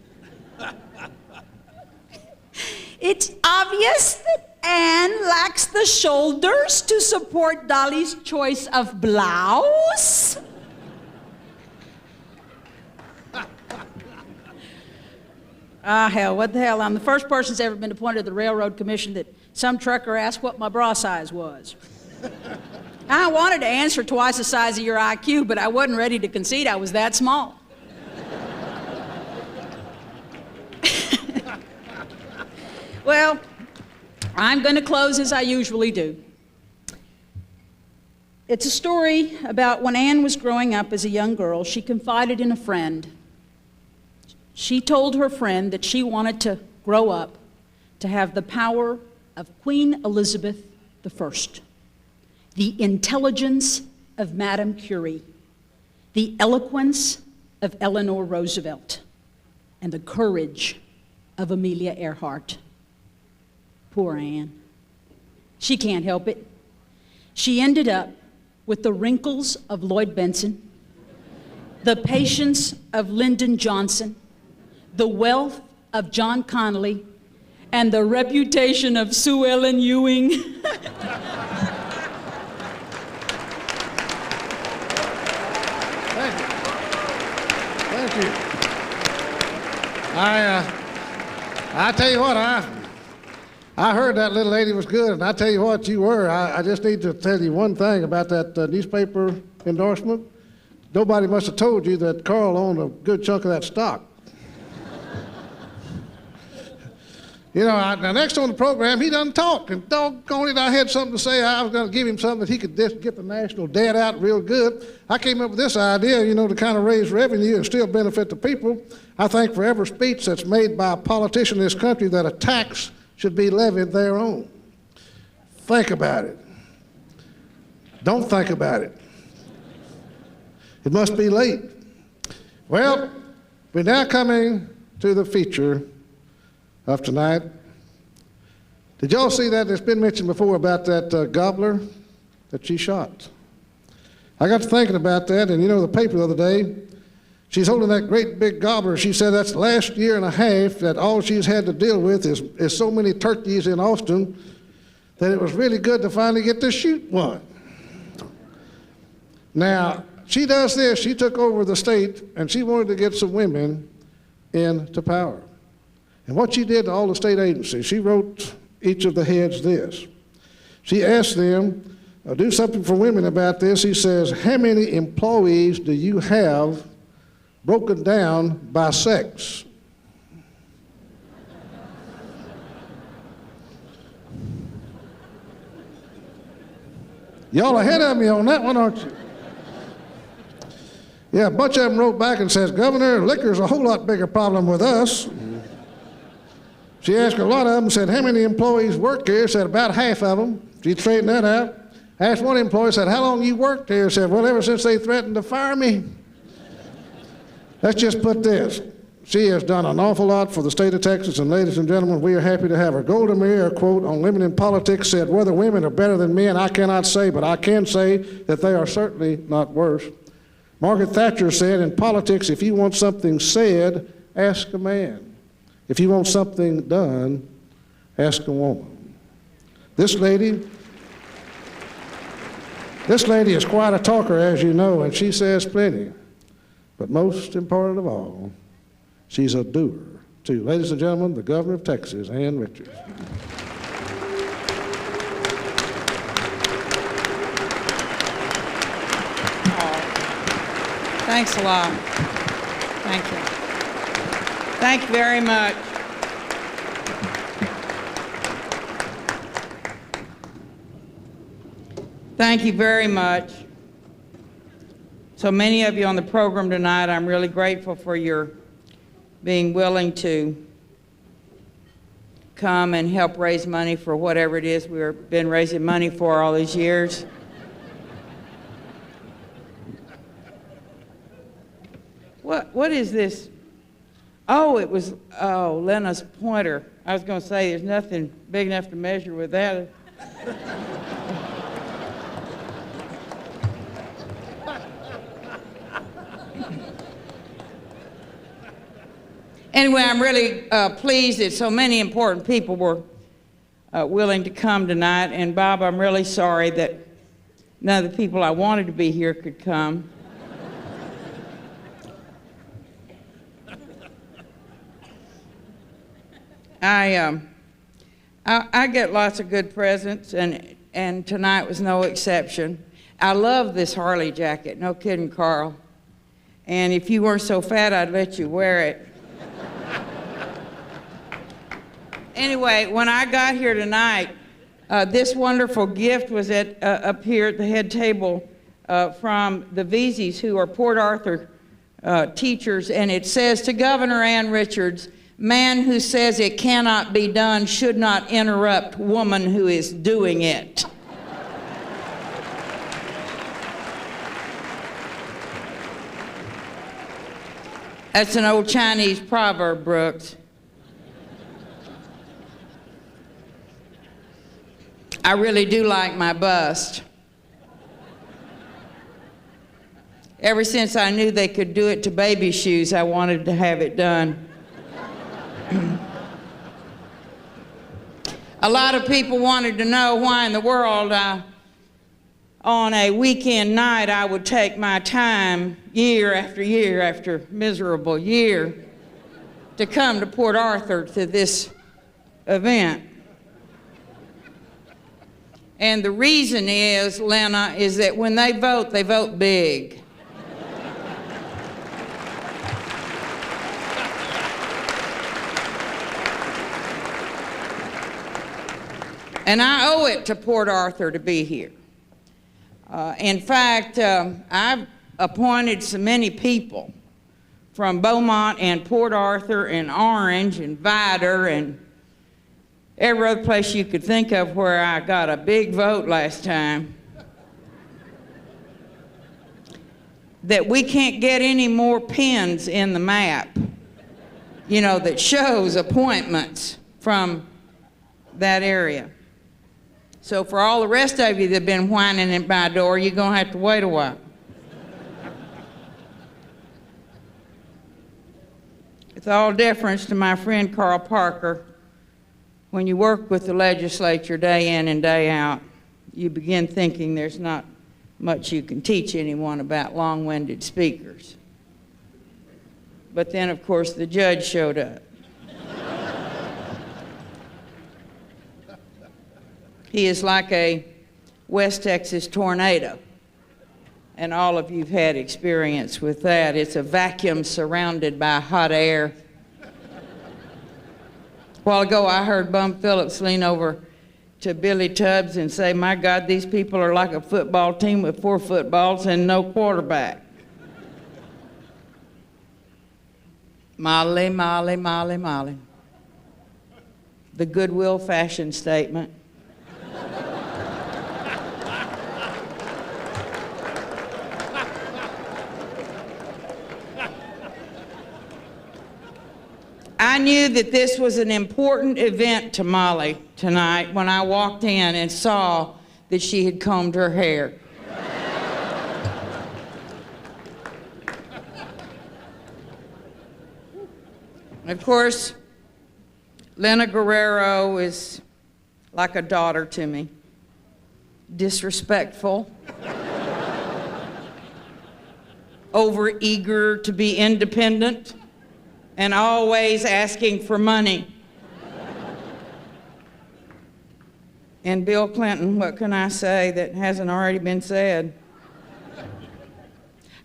It's obvious that Ann lacks the shoulders to support Dolly's choice of blouse. Hell, what the hell? I'm the first person that's ever been appointed to the Railroad Commission that some trucker asked what my bra size was. I wanted to answer twice the size of your IQ, but I wasn't ready to concede I was that small. Well, I'm going to close as I usually do. It's a story about when Ann was growing up as a young girl. She confided in a friend. She told her friend that she wanted to grow up to have the power of Queen Elizabeth I, the intelligence of Madame Curie, the eloquence of Eleanor Roosevelt, and the courage of Amelia Earhart. Poor Ann. She can't help it. She ended up with the wrinkles of Lloyd Benson, the patience of Lyndon Johnson, the wealth of John Connolly, and the reputation of Sue Ellen Ewing. Thank you. Thank you. I tell you what, I heard that little lady was good, and I tell you what, you were. I just need to tell you one thing about that newspaper endorsement. Nobody must have told you that Carl owned a good chunk of that stock. You know, now next on the program, he doesn't talk, and doggone it, I had something to say. I was going to give him something that he could just get the national debt out real good. I came up with this idea, you know, to kind of raise revenue and still benefit the people. I think for every speech that's made by a politician in this country that a tax should be levied thereon. Think about it. Don't think about it. It must be late. Well, we're now coming to the feature of tonight. Did y'all see that? It's been mentioned before about that gobbler that she shot. I got to thinking about that, and you know, the paper the other day, she's holding that great big gobbler. She said that's the last year and a half that all she's had to deal with is so many turkeys in Austin that it was really good to finally get to shoot one. Now, she does this. She took over the state, and she wanted to get some women into power. And what she did to all the state agencies, she wrote each of the heads this. She asked them, do something for women about this. He says, how many employees do you have broken down by sex? Y'all ahead of me on that one, aren't you? Yeah, a bunch of them wrote back and says, Governor, liquor's a whole lot bigger problem with us. She asked a lot of them, said, how many employees work here? Said, about half of them. She straightened that out. Asked one employee, said, how long you worked here? Said, well, ever since they threatened to fire me. Let's just put this. She has done an awful lot for the state of Texas, and ladies and gentlemen, we are happy to have her. Golda Meir, quote, on Women in Politics said, whether women are better than men, I cannot say, but I can say that they are certainly not worse. Margaret Thatcher said, in politics, if you want something said, ask a man. If you want something done, ask a woman. This lady is quite a talker, as you know, and she says plenty. But most important of all, she's a doer, too. Ladies and gentlemen, the Governor of Texas, Ann Richards. Thanks a lot. Thank you. Thank you very much. Thank you very much. So many of you on the program tonight, I'm really grateful for your being willing to come and help raise money for whatever it is we've been raising money for all these years. What is this? Oh, it was, Lena's pointer. I was going to say there's nothing big enough to measure with that. Anyway, I'm really pleased that so many important people were willing to come tonight. And Bob, I'm really sorry that none of the people I wanted to be here could come. I get lots of good presents, and tonight was no exception. I love this Harley jacket, no kidding, Carl. And if you weren't so fat, I'd let you wear it. Anyway, when I got here tonight, this wonderful gift was up here at the head table from the Veseys, who are Port Arthur teachers, and it says, to Governor Ann Richards, man who says it cannot be done should not interrupt woman who is doing it. That's an old Chinese proverb, Brooks. I really do like my bust. Ever since I knew they could do it to baby shoes, I wanted to have it done. A lot of people wanted to know why in the world on a weekend night I would take my time year after miserable year to come to Port Arthur to this event. And the reason is, Lena, is that when they vote big. And I owe it to Port Arthur to be here. In fact, I've appointed so many people from Beaumont and Port Arthur and Orange and Vidor and every other place you could think of where I got a big vote last time, that we can't get any more pins in the map, you know, that shows appointments from that area. So for all the rest of you that have been whining at my door, you're going to have to wait a while. With all deference to my friend Carl Parker, when you work with the legislature day in and day out, you begin thinking there's not much you can teach anyone about long-winded speakers. But then, of course, the judge showed up. He is like a West Texas tornado, and all of you've had experience with that. It's a vacuum surrounded by hot air. A while ago, I heard Bum Phillips lean over to Billy Tubbs and say, "My God, these people are like a football team with 4 footballs and no quarterback." Molly, Molly, Molly, Molly. The Goodwill fashion statement. I knew that this was an important event to Molly tonight when I walked in and saw that she had combed her hair. Of course, Lena Guerrero is like a daughter to me. Disrespectful, overeager to be independent, and always asking for money. And Bill Clinton, what can I say that hasn't already been said?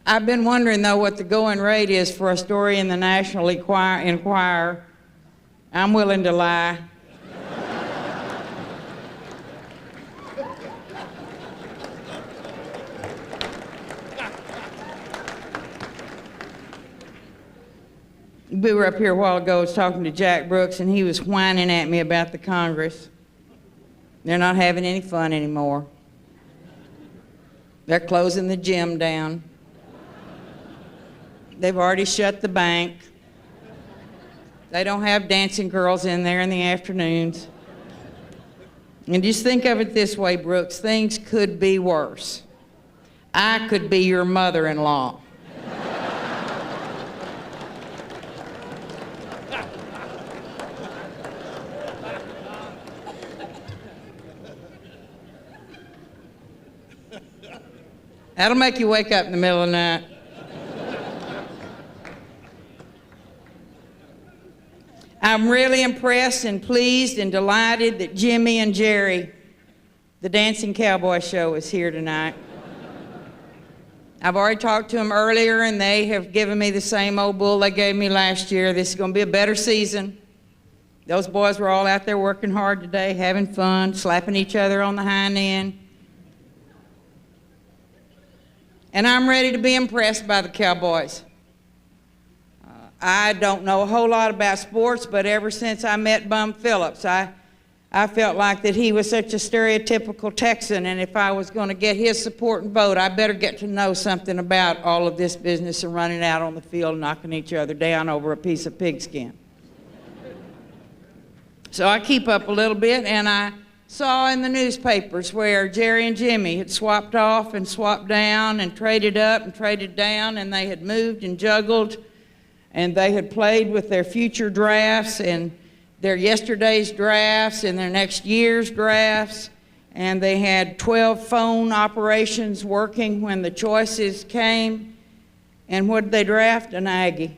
I've been wondering, though, what the going rate is for a story in the National Enquirer. I'm willing to lie. We were up here a while ago, I was talking to Jack Brooks, and he was whining at me about the Congress. They're not having any fun anymore. They're closing the gym down. They've already shut the bank. They don't have dancing girls in there in the afternoons. And just think of it this way, Brooks, things could be worse. I could be your mother-in-law. That'll make you wake up in the middle of the night. I'm really impressed and pleased and delighted that Jimmy and Jerry, the Dancing Cowboy Show, is here tonight. I've already talked to them earlier, and they have given me the same old bull they gave me last year. This is going to be a better season. Those boys were all out there working hard today, having fun, slapping each other on the hind end. And I'm ready to be impressed by the Cowboys. I don't know a whole lot about sports, but ever since I met Bum Phillips, I felt like that he was such a stereotypical Texan, and if I was going to get his support and vote, I better get to know something about all of this business of running out on the field, knocking each other down over a piece of pigskin. So I keep up a little bit, and I saw in the newspapers where Jerry and Jimmy had swapped off and swapped down and traded up and traded down, and they had moved and juggled, and they had played with their future drafts and their yesterday's drafts and their next year's drafts, and they had 12 phone operations working when the choices came. And what did they draft? An Aggie.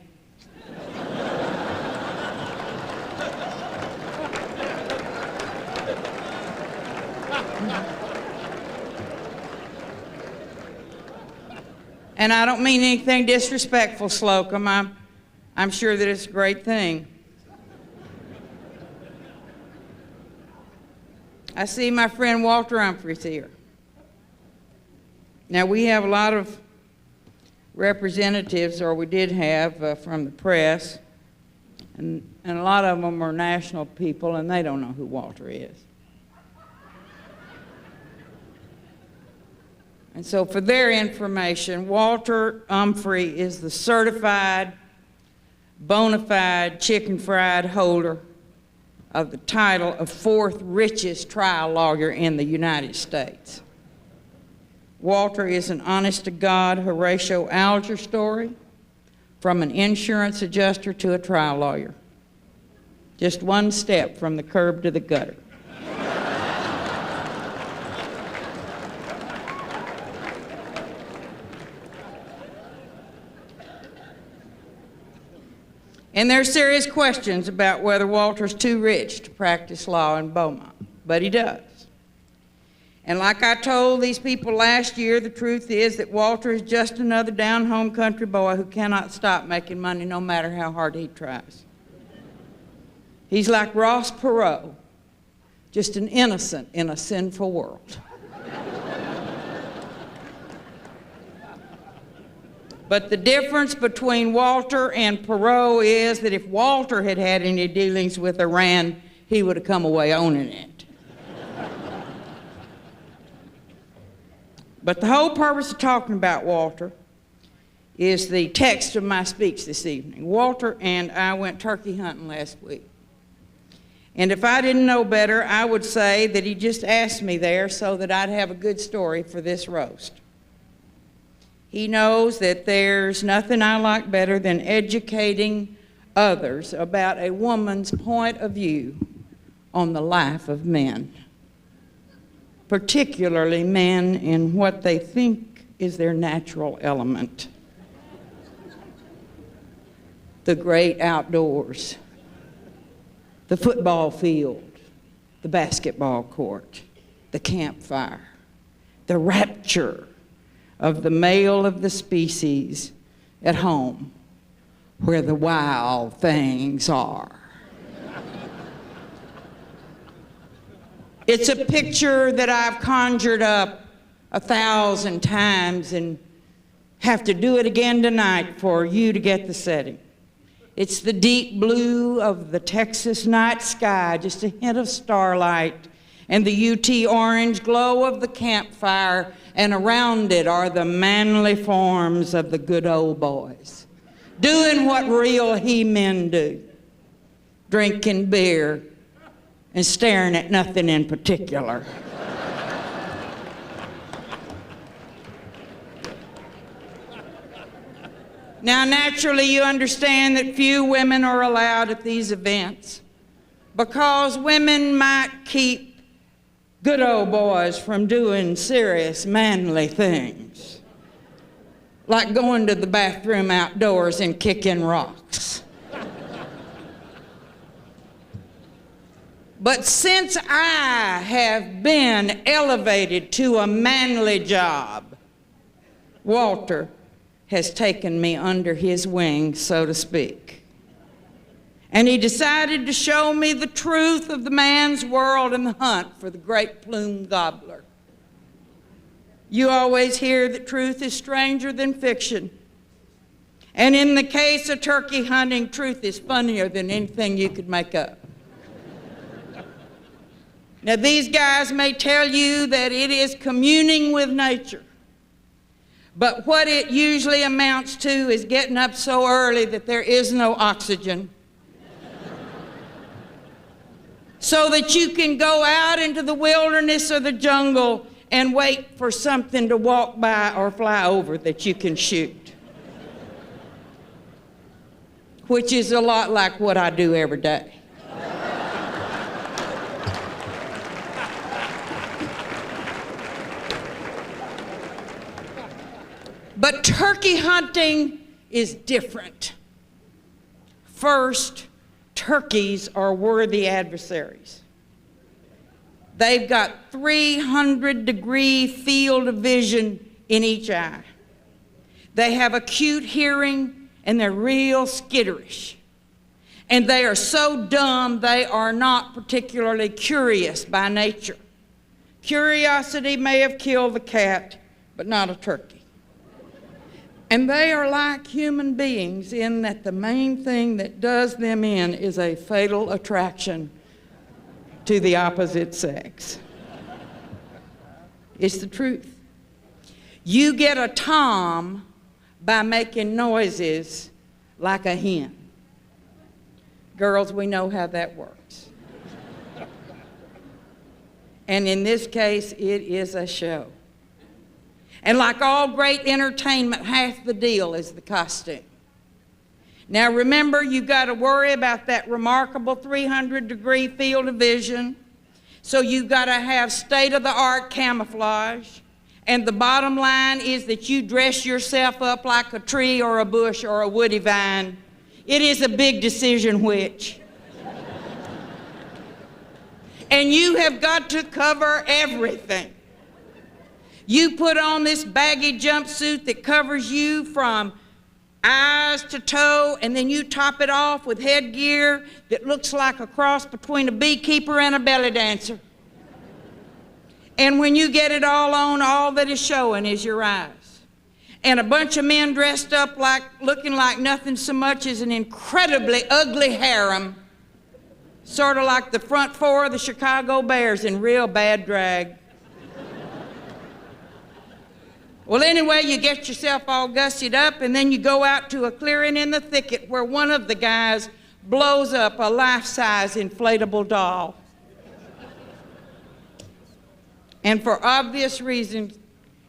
And I don't mean anything disrespectful, Slocum. I'm sure that it's a great thing. I see my friend Walter Humphreys here. Now, we have a lot of representatives, or we did have, from the press, and a lot of them are national people, and they don't know who Walter is. And so for their information, Walter Humphrey is the certified, bona fide chicken fried holder of the title of fourth richest trial lawyer in the United States. Walter is an honest-to-God Horatio Alger story, from an insurance adjuster to a trial lawyer. Just one step from the curb to the gutter. And there are serious questions about whether Walter's too rich to practice law in Beaumont, but he does. And like I told these people last year, the truth is that Walter is just another down-home country boy who cannot stop making money no matter how hard he tries. He's like Ross Perot, just an innocent in a sinful world. But the difference between Walter and Perot is that if Walter had had any dealings with Iran, he would have come away owning it. But the whole purpose of talking about Walter is the text of my speech this evening. Walter and I went turkey hunting last week. And if I didn't know better, I would say that he just asked me there so that I'd have a good story for this roast. He knows that there's nothing I like better than educating others about a woman's point of view on the life of men, particularly men in what they think is their natural element. The great outdoors, the football field, the basketball court, the campfire, the rapture of the male of the species at home, where the wild things are. It's a picture that I've conjured up 1,000 times and have to do it again tonight for you to get the setting. It's the deep blue of the Texas night sky, just a hint of starlight, and the UT orange glow of the campfire, and around it are the manly forms of the good old boys, doing what real he-men do, drinking beer and staring at nothing in particular. Now, naturally, you understand that few women are allowed at these events because women might keep good old boys from doing serious manly things, like going to the bathroom outdoors and kicking rocks. But since I have been elevated to a manly job, Walter has taken me under his wing, so to speak. And he decided to show me the truth of the man's world and the hunt for the great plumed gobbler. You always hear that truth is stranger than fiction. And in the case of turkey hunting, truth is funnier than anything you could make up. Now, these guys may tell you that it is communing with nature, but what it usually amounts to is getting up so early that there is no oxygen, so that you can go out into the wilderness or the jungle and wait for something to walk by or fly over that you can shoot, which is a lot like what I do every day. But turkey hunting is different. First, turkeys are worthy adversaries. They've got 300-degree field of vision in each eye. They have acute hearing, and they're real skitterish. And they are so dumb, they are not particularly curious by nature. Curiosity may have killed the cat, but not a turkey. And they are like human beings in that the main thing that does them in is a fatal attraction to the opposite sex. It's the truth. You get a tom by making noises like a hen. Girls, we know how that works. And in this case, it is a show. And like all great entertainment, half the deal is the costume. Now remember, you've got to worry about that remarkable 300-degree field of vision. So you've got to have state-of-the-art camouflage. And the bottom line is that you dress yourself up like a tree or a bush or a woody vine. It is a big decision which. And you have got to cover everything. You put on this baggy jumpsuit that covers you from eyes to toe, and then you top it off with headgear that looks like a cross between a beekeeper and a belly dancer. And when you get it all on, all that is showing is your eyes. And a bunch of men dressed up like, looking like nothing so much as an incredibly ugly harem, sort of like the front four of the Chicago Bears in real bad drag. Well, anyway, you get yourself all gussied up, and then you go out to a clearing in the thicket where one of the guys blows up a life-size inflatable doll. And for obvious reasons,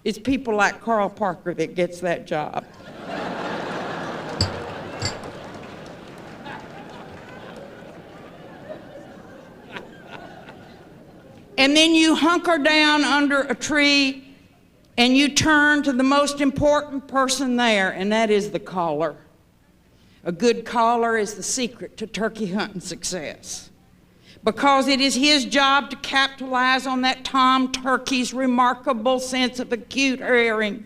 it's people like Carl Parker that gets that job. And then you hunker down under a tree and you turn to the most important person there, and that is the caller. A good caller is the secret to turkey hunting success, because it is his job to capitalize on that tom turkey's remarkable sense of acute hearing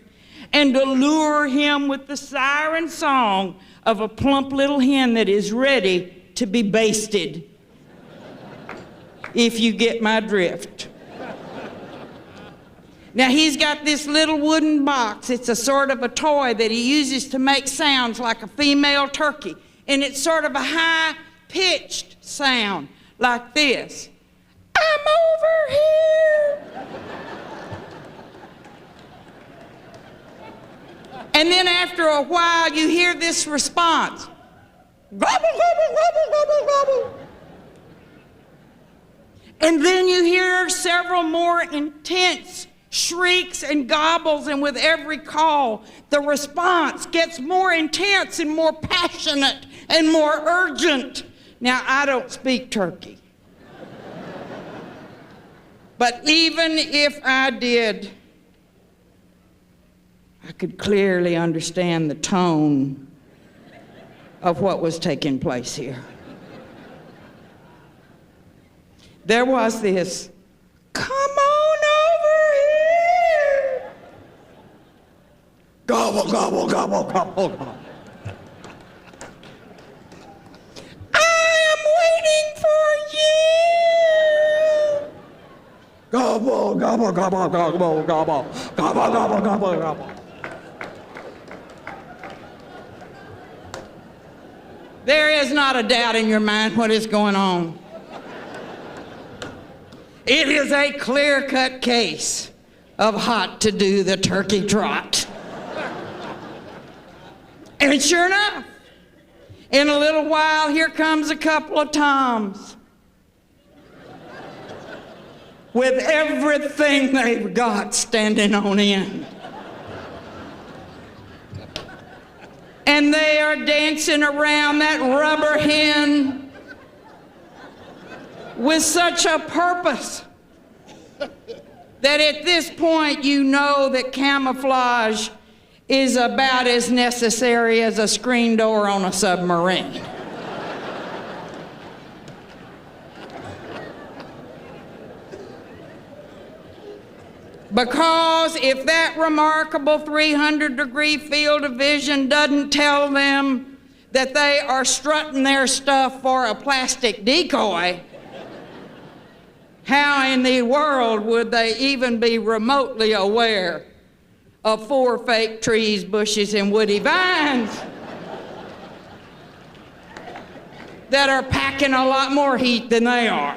and to lure him with the siren song of a plump little hen that is ready to be basted, if you get my drift. Now, he's got this little wooden box. It's a sort of a toy that he uses to make sounds like a female turkey. And it's sort of a high-pitched sound, like this. I'm over here. And then after a while, you hear this response. Gobble, gobble, gobble, gobble, gobble. And then you hear several more intense shrieks and gobbles, and with every call, the response gets more intense and more passionate and more urgent. Now, I don't speak turkey. But even if I did, I could clearly understand the tone of what was taking place here. There was this, come on over here. Gobble, gobble, gobble, gobble, gobble. I am waiting for you. Gobble, gobble, gobble, gobble, gobble, gobble, gobble, gobble, gobble. There is not a doubt in your mind what is going on. It is a clear-cut case of hot to do the turkey trot. And sure enough, in a little while, here comes a couple of toms with everything they've got standing on end. And they are dancing around that rubber hen with such a purpose that at this point you know that camouflage is about as necessary as a screen door on a submarine. Because if that remarkable 300-degree field of vision doesn't tell them that they are strutting their stuff for a plastic decoy, how in the world would they even be remotely aware of 4 fake trees, bushes, and woody vines that are packing a lot more heat than they are?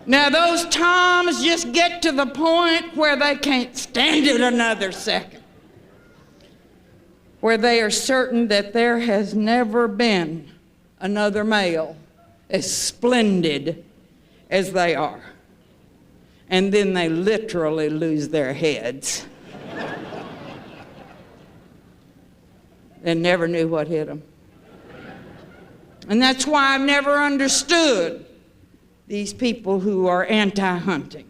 Now, those toms just get to the point where they can't stand it another second, where they are certain that there has never been another male as splendid as they are. And then they literally lose their heads. They never knew what hit them. And that's why I've never understood these people who are anti-hunting.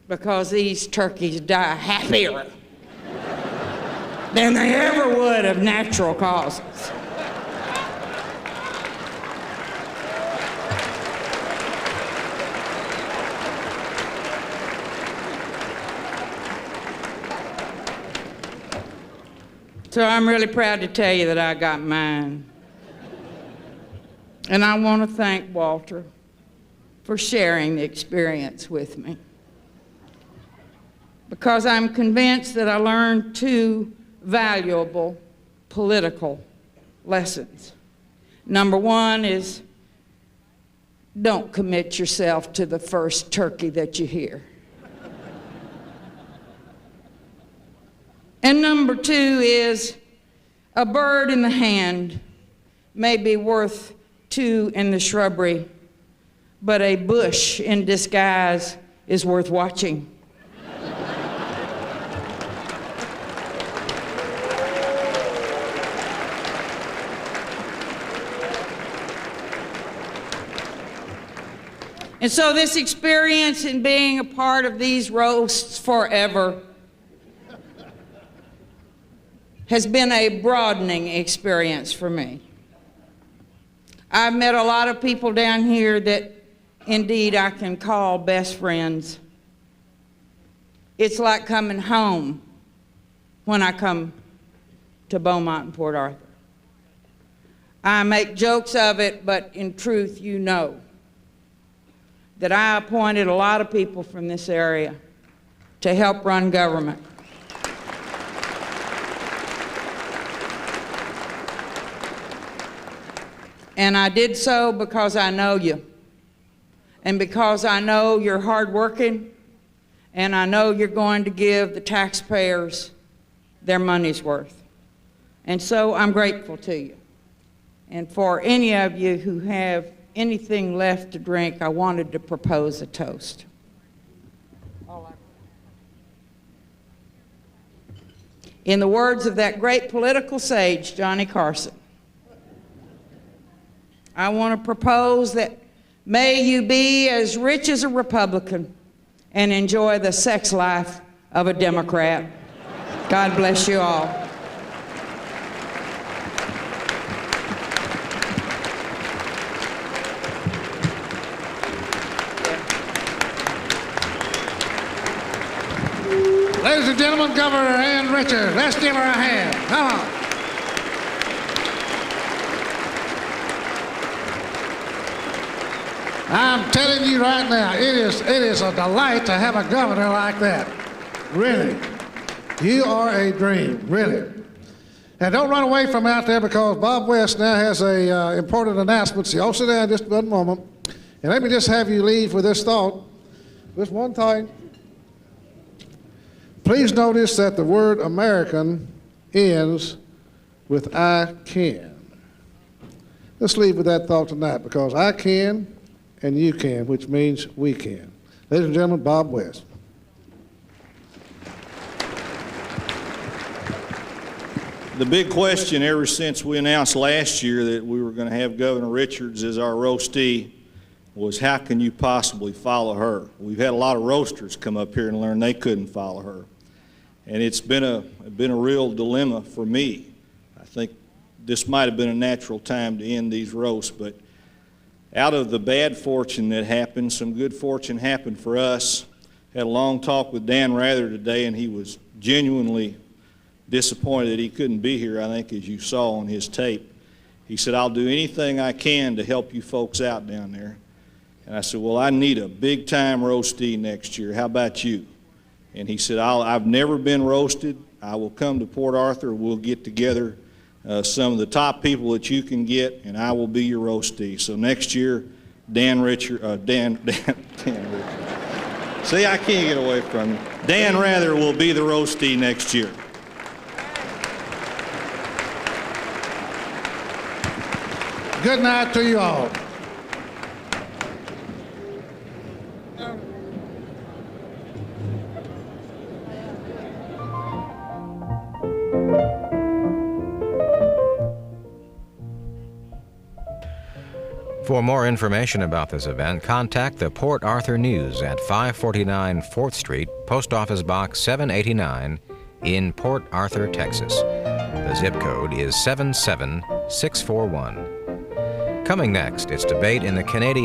Because these turkeys die happier than they ever would of natural causes. So I'm really proud to tell you that I got mine. And I want to thank Walter for sharing the experience with me. Because I'm convinced that I learned 2 valuable political lessons. Number 1 is don't commit yourself to the first turkey that you hear. And number 2 is a bird in the hand may be worth 2 in the shrubbery, but a bush in disguise is worth watching. And so this experience in being a part of these roasts forever has been a broadening experience for me. I've met a lot of people down here that indeed I can call best friends. It's like coming home when I come to Beaumont and Port Arthur. I make jokes of it, but in truth, you know that I appointed a lot of people from this area to help run government. And I did so because I know you, and because I know you're hardworking, and I know you're going to give the taxpayers their money's worth. And so I'm grateful to you. And for any of you who have anything left to drink, I wanted to propose a toast. In the words of that great political sage, Johnny Carson, I want to propose that may you be as rich as a Republican and enjoy the sex life of a Democrat. God bless you all. Ladies and gentlemen, Governor Ann Richards, let's give her a hand. Come on. I'm telling you right now, it is a delight to have a governor like that. Really. You are a dream, really. And don't run away from out there, because Bob West now has a important announcement. So y'all sit down just one moment. And let me just have you leave with this thought. This one thing. Please notice that the word American ends with I can. Let's leave with that thought tonight, because I can and you can, which means we can. Ladies and gentlemen, Bob West. The big question ever since we announced last year that we were going to have Governor Richards as our roastee was, how can you possibly follow her? We've had a lot of roasters come up here and learn they couldn't follow her. And it's been a real dilemma for me. I think this might have been a natural time to end these roasts, but out of the bad fortune that happened, some good fortune happened for us. Had a long talk with Dan Rather today, and he was genuinely disappointed that he couldn't be here, I think, as you saw on his tape. He said, I'll do anything I can to help you folks out down there. And I said, well, I need a big-time roastee next year. How about you? And he said, I've never been roasted. I will come to Port Arthur. We'll get together some of the top people that you can get, and I will be your roastee. So next year, Dan Richards. See, I can't get away from you. Dan Rather will be the roastee next year. Good night to you all. For more information about this event, contact the Port Arthur News at 549 4th Street, Post Office Box 789 in Port Arthur, Texas. The zip code is 77641. Coming next, it's debate in the Canadian